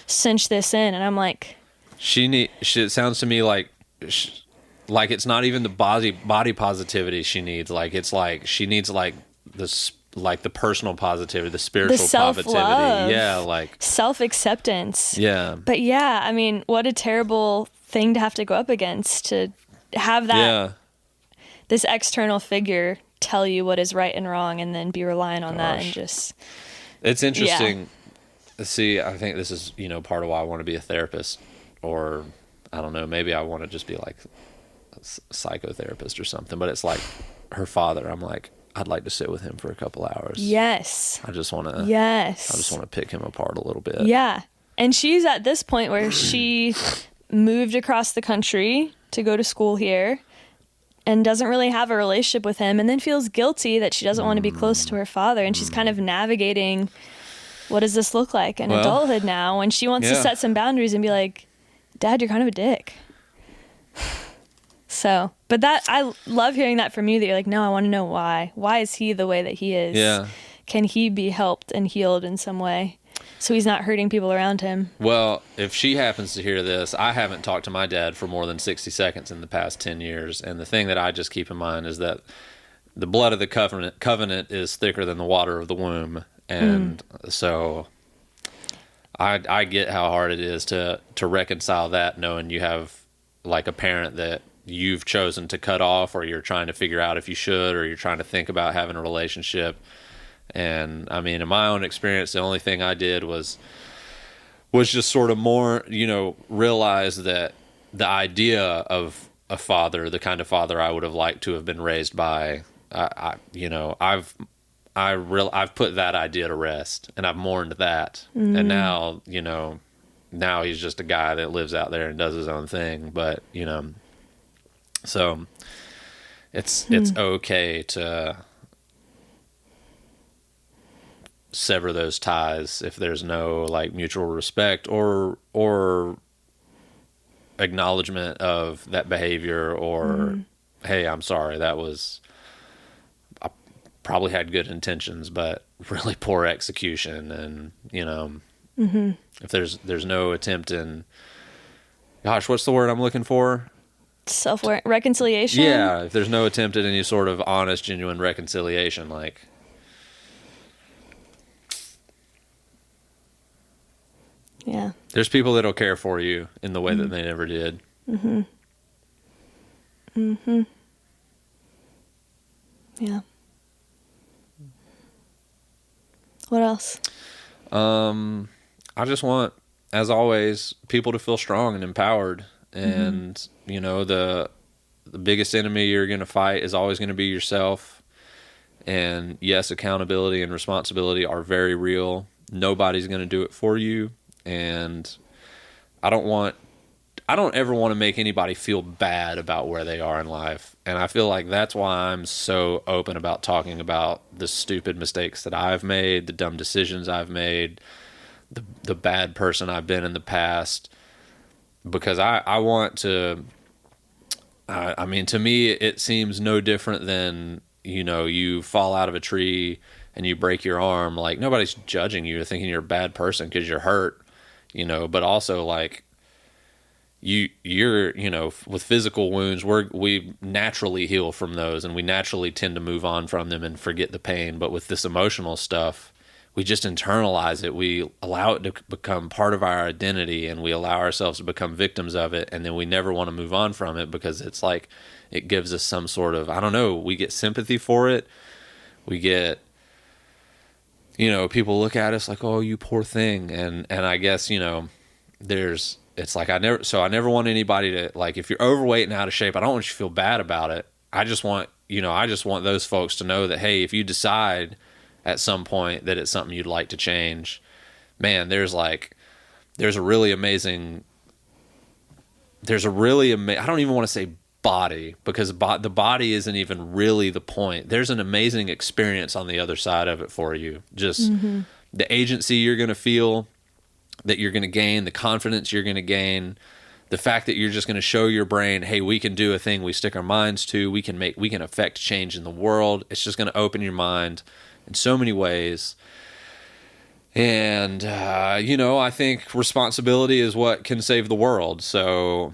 cinch this in. And I'm like... It sounds to me like it's not even the body positivity she needs. Like it's like she needs the personal positivity, the spiritual the self-love, positivity. Yeah, like self-acceptance. Yeah. But yeah, I mean, what a terrible thing to have to go up against, to have that this external figure tell you what is right and wrong, and then be relying on that and just. It's interesting. See, I think this is, part of why I want to be a therapist, or I don't know, maybe I want to just be like a psychotherapist or something, but it's like her father. I'm like, I'd like to sit with him for a couple hours. Yes. I just want to. Yes. I just want to pick him apart a little bit. Yeah. And she's at this point where she moved across the country to go to school here and doesn't really have a relationship with him, and then feels guilty that she doesn't want to be close to her father. And she's kind of navigating, what does this look like in adulthood now, when she wants to set some boundaries and be like, Dad, you're kind of a dick. So, but that, I love hearing that from you, that you're like, no, I want to know why. Why is he the way that he is? Yeah. Can he be helped and healed in some way so he's not hurting people around him? Well, if she happens to hear this, I haven't talked to my dad for more than 60 seconds in the past 10 years. And the thing that I just keep in mind is that the blood of the covenant is thicker than the water of the womb. And so I get how hard it is to reconcile that, knowing you have like a parent that you've chosen to cut off, or you're trying to figure out if you should, or you're trying to think about having a relationship. And I mean, in my own experience, the only thing I did was just sort of more, realize that the idea of a father, the kind of father I would have liked to have been raised by, I've put that idea to rest, and I've mourned that. And now, now he's just a guy that lives out there and does his own thing. But, so it's okay to sever those ties if there's no like mutual respect or acknowledgement of that behavior, or hey, I'm sorry, I probably had good intentions but really poor execution. And if there's no attempt in, gosh, what's the word I'm looking for? Reconciliation. Yeah, if there's no attempt at any sort of honest, genuine reconciliation, like, yeah, there's people that'll care for you in the way that they never did. Yeah. What else? I just want, as always, people to feel strong and empowered. And, the biggest enemy you're going to fight is always going to be yourself. And yes, accountability and responsibility are very real. Nobody's going to do it for you. And I don't ever want to make anybody feel bad about where they are in life. And I feel like that's why I'm so open about talking about the stupid mistakes that I've made, the dumb decisions I've made, the bad person I've been in the past. Because I want to, I mean, to me, it seems no different than, you fall out of a tree and you break your arm. Like, nobody's judging you or thinking you're a bad person because you're hurt, but also like you're, with physical wounds, we naturally heal from those, and we naturally tend to move on from them and forget the pain. But with this emotional stuff, we just internalize it. We allow it to become part of our identity, and we allow ourselves to become victims of it. And then we never want to move on from it because it's like, it gives us some sort of, I don't know, we get sympathy for it. We get, people look at us like, oh, you poor thing. And I guess, it's like, I never want anybody to, like, if you're overweight and out of shape, I don't want you to feel bad about it. I just want those folks to know that, hey, if you decide at some point that it's something you'd like to change, man, there's a really amazing, I don't even want to say body, because the body isn't even really the point. There's an amazing experience on the other side of it for you. Just the agency you're going to feel, that you're going to gain, the confidence you're going to gain, the fact that you're just going to show your brain, hey, we can do a thing we stick our minds to, we can affect change in the world. It's just going to open your mind in so many ways. And, I think responsibility is what can save the world. So,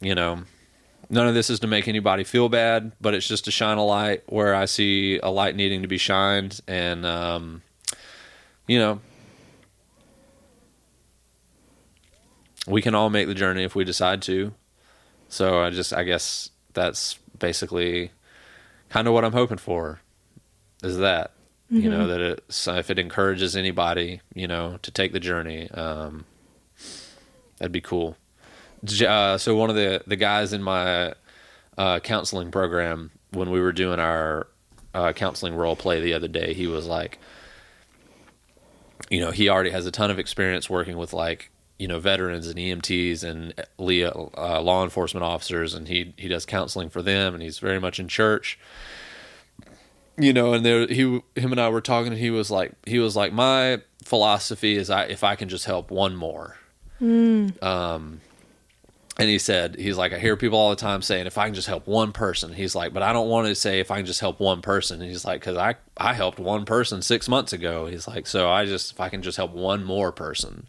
none of this is to make anybody feel bad, but it's just to shine a light where I see a light needing to be shined. And, we can all make the journey if we decide to. So I guess that's basically kind of what I'm hoping for, is that, you know, that so if it encourages anybody, you know, to take the journey, that'd be cool. So one of the guys in my counseling program, when we were doing our counseling role play the other day, he was like, you know, he already has a ton of experience working with, like, you know, veterans and EMTs and law enforcement officers, and he does counseling for them, and he's very much in church, you know. And him and I were talking, and he was like, my philosophy is, if I can just help one more. And he's like, I hear people all the time saying, if I can just help one person. He's like, but I don't want to say if I can just help one person. And he's like, because I helped one person 6 months ago. He's like, so if I can just help one more person.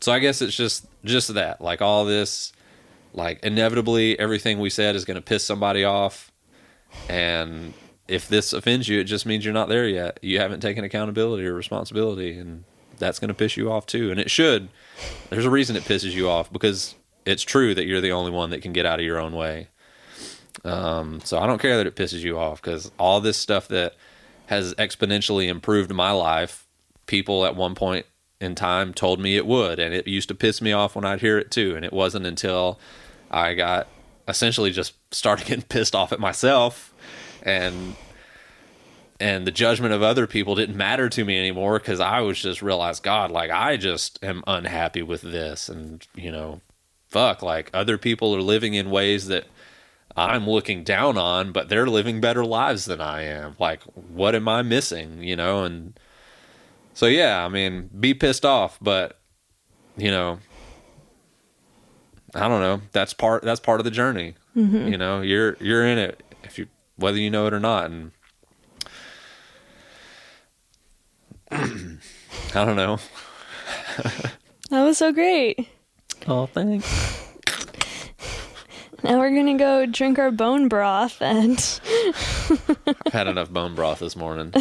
So I guess it's just that, like, all this, like, inevitably everything we said is going to piss somebody off. And if this offends you, it just means you're not there yet. You haven't taken accountability or responsibility, and that's going to piss you off too. And it should. There's a reason it pisses you off, because it's true that you're the only one that can get out of your own way. So I don't care that it pisses you off, because all this stuff that has exponentially improved my life, people at one point in time told me it would, and it used to piss me off when I'd hear it too. And it wasn't until I got essentially just started getting pissed off at myself, and the judgment of other people didn't matter to me anymore, because I was just realized, God, like, I just am unhappy with this. And, you know, fuck, like, other people are living in ways that I'm looking down on, but they're living better lives than I am. Like, what am I missing, you know? And so, yeah, I mean, be pissed off, but, you know, I don't know. That's part of the journey. You know, you're in it, whether you know it or not. And I don't know. That was so great. Oh, thanks. Now we're gonna go drink our bone broth, and I've had enough bone broth this morning.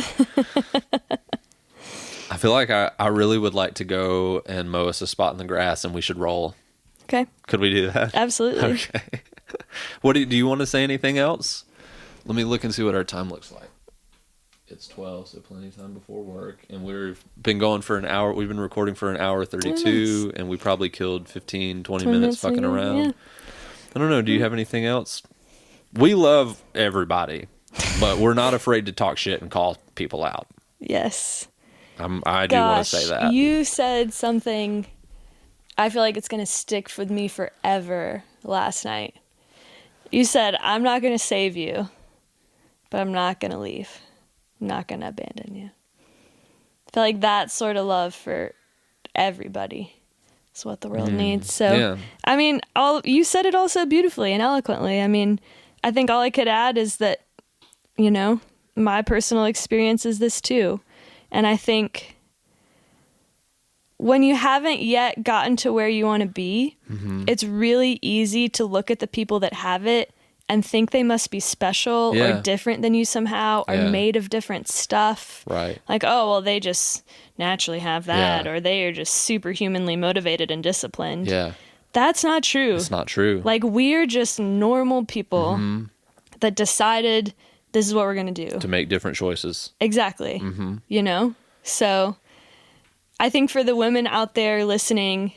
I feel like I really would like to go and mow us a spot in the grass, and we should roll. okay, Could we do that? absolutely. Okay. What do you want to say anything else? Let me look and see what our time looks like. It's 12, so plenty of time before work. And we've been going for an hour. We've been recording for an hour 32, nice. and we probably killed 15, 20 20 minutes fucking maybe, around. yeah. I don't know. Do you have anything else? We love everybody, but we're not afraid to talk shit and call people out. Yes. I do want to say that. You said something I feel like it's going to stick with me forever last night. You said, I'm not going to save you, but I'm not going to leave. I'm not going to abandon you. I feel like that sort of love for everybody is what the world needs. So, yeah. I mean, you said it all so beautifully and eloquently. I mean, I think all I could add is that, you know, my personal experience is this too. And I think when you haven't yet gotten to where you want to be, it's really easy to look at the people that have it and think they must be special or different than you somehow, or made of different stuff. Right. Like, oh, well, they just naturally have that, or they are just superhumanly motivated and disciplined. Yeah. That's not true. It's not true. Like, we're just normal people that decided this is what we're going to do. To make different choices. Exactly. You know? So I think for the women out there listening,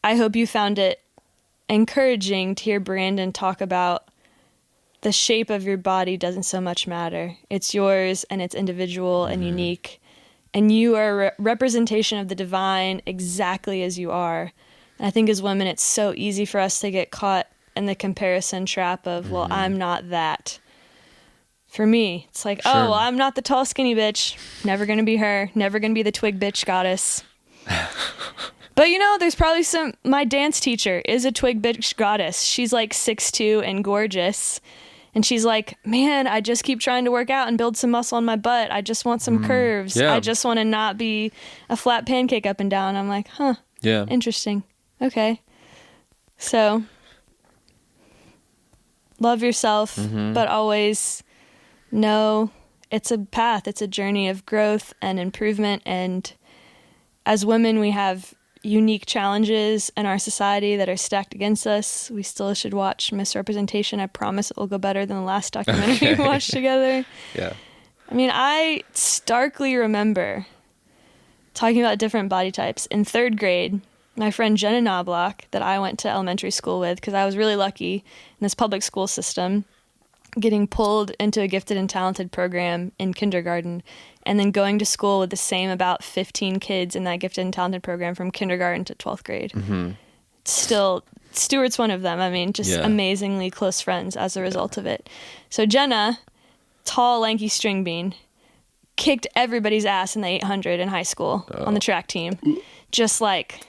I hope you found it encouraging to hear Brandon talk about the shape of your body doesn't so much matter. It's yours, and it's individual and unique. And you are a representation of the divine exactly as you are. And I think as women, it's so easy for us to get caught in the comparison trap of, well, I'm not that. For me, it's like, oh, well, I'm not the tall, skinny bitch. Never going to be her. Never going to be the twig bitch goddess. But, you know, there's probably my dance teacher is a twig bitch goddess. She's like 6'2" and gorgeous. And she's like, man, I just keep trying to work out and build some muscle on my butt. I just want some curves. Yeah. I just want to not be a flat pancake up and down. I'm like, huh. Yeah. Interesting. Okay. So, love yourself, but always know it's a path. It's a journey of growth and improvement. And as women, we have unique challenges in our society that are stacked against us. We still should watch Misrepresentation. I promise it will go better than the last documentary we watched together. Yeah. I mean, I starkly remember talking about different body types. In 3rd grade, my friend Jenna Knobloch, that I went to elementary school with, because I was really lucky in this public school system, getting pulled into a gifted and talented program in kindergarten, and then going to school with the same about 15 kids in that gifted and talented program from kindergarten to 12th grade. Mm-hmm. Still, Stuart's one of them. I mean, just amazingly close friends as a result of it. So Jenna, tall, lanky string bean, kicked everybody's ass in the 800 in high school on the track team. Just like,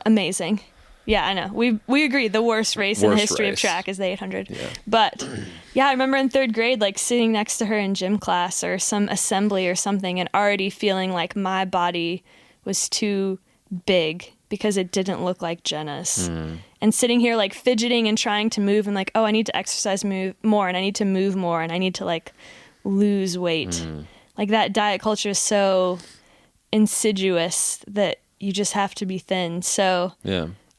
amazing. Yeah, I know. We agree. The worst race in the history of track is the 800. Yeah. But yeah, I remember in 3rd grade, like sitting next to her in gym class or some assembly or something, and already feeling like my body was too big because it didn't look like Jenna's. And sitting here like fidgeting and trying to move and like, oh, I need to exercise more and I need to move more and I need to like lose weight. Like that diet culture is so insidious that you just have to be thin. So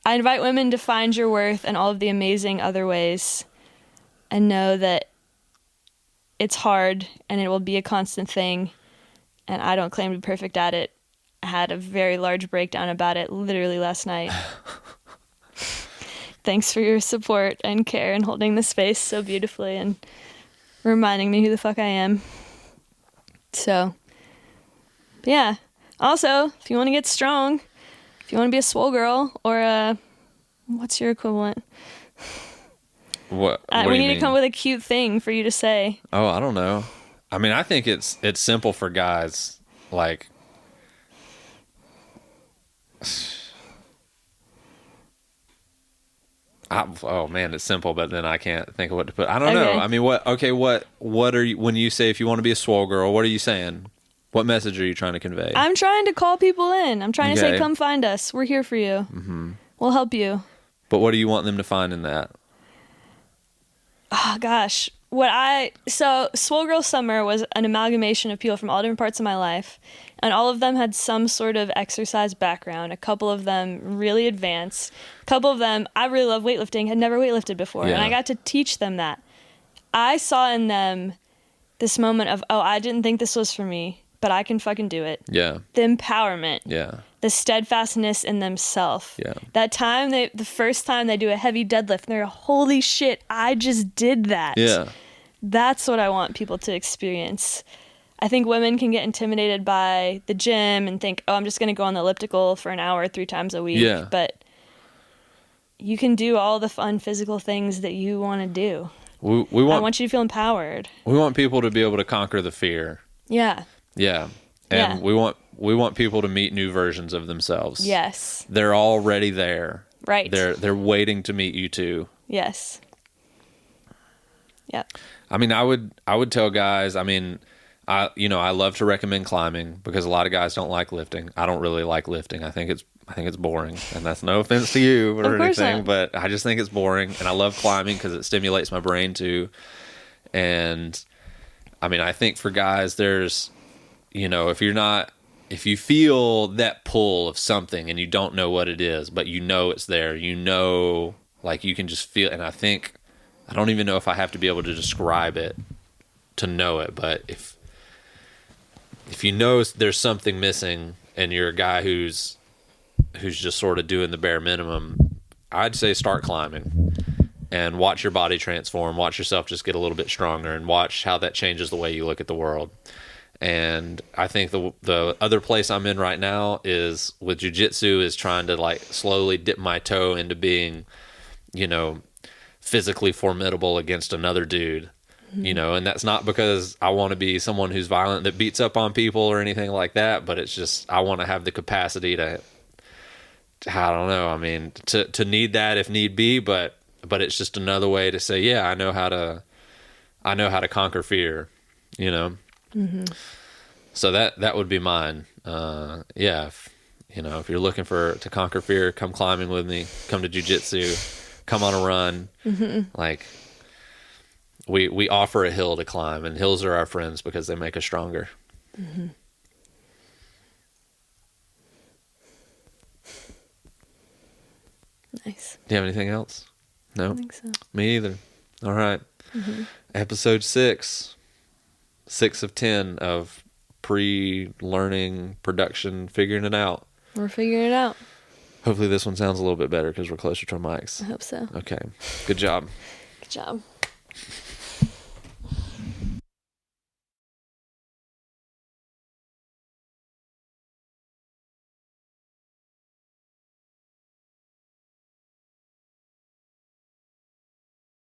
I invite women to find your worth in all of the amazing other ways and know that it's hard and it will be a constant thing. And I don't claim to be perfect at it. I had a very large breakdown about it literally last night. Thanks for your support and care and holding the space so beautifully and reminding me who the fuck I am. So, yeah. Also, if you want to get strong, if you want to be a swole girl or what's your equivalent? What we need to come with a cute thing for you to say. Oh, I don't know. I mean, I think it's simple for guys. Like, oh man, it's simple, but then I can't think of what to put. I don't know. I mean, what are you, when you say if you want to be a swole girl, what are you saying? What message are you trying to convey? I'm trying to call people in. I'm trying to say, come find us. We're here for you. We'll help you. But what do you want them to find in that? Oh, gosh. So Swole Girl Summer was an amalgamation of people from all different parts of my life, and all of them had some sort of exercise background. A couple of them really advanced. A couple of them, I really love weightlifting, had never weightlifted before, and I got to teach them that. I saw in them this moment of, oh, I didn't think this was for me, but I can fucking do it. Yeah. The empowerment. Yeah. The steadfastness in themselves. Yeah. That time, the first time they do a heavy deadlift, and they're, holy shit, I just did that. Yeah. That's what I want people to experience. I think women can get intimidated by the gym and think, oh, I'm just going to go on the elliptical for an hour 3 times a week. Yeah. But you can do all the fun physical things that you want to do. I want you to feel empowered. We want people to be able to conquer the fear. Yeah. Yeah. And we want people to meet new versions of themselves. Yes. They're already there. Right. They're waiting to meet you too. Yes. Yep. I mean, I would tell guys, I mean, I love to recommend climbing because a lot of guys don't like lifting. I don't really like lifting. I think it's boring, and that's no offense to you or anything, but I just think it's boring, and I love climbing because it stimulates my brain too. And I mean, I think for guys, there's, if you feel that pull of something and you don't know what it is, but it's there, like you can just feel, and I don't even know if I have to be able to describe it to know it, but if there's something missing and you're a guy who's just sort of doing the bare minimum, I'd say start climbing and watch your body transform, watch yourself just get a little bit stronger, and watch how that changes the way you look at the world. And I think the other place I'm in right now is with jiu-jitsu is trying to like slowly dip my toe into being, physically formidable against another dude, and that's not because I want to be someone who's violent that beats up on people or anything like that, but it's just, I want to have the capacity to I don't know, I mean, to need that if need be, but it's just another way to say, yeah, I know how to conquer fear, So that would be mine. If you're looking to conquer fear, come climbing with me, come to jiu-jitsu, come on a run. Like we offer a hill to climb, and hills are our friends because they make us stronger. Nice. Do you have anything else? I No? think so. Me either. All right. Mm-hmm. Episode 6. 6 of 10 of pre-learning, production, figuring it out. We're figuring it out. Hopefully this one sounds a little bit better because we're closer to our mics. I hope so. Okay. Good job. Good job.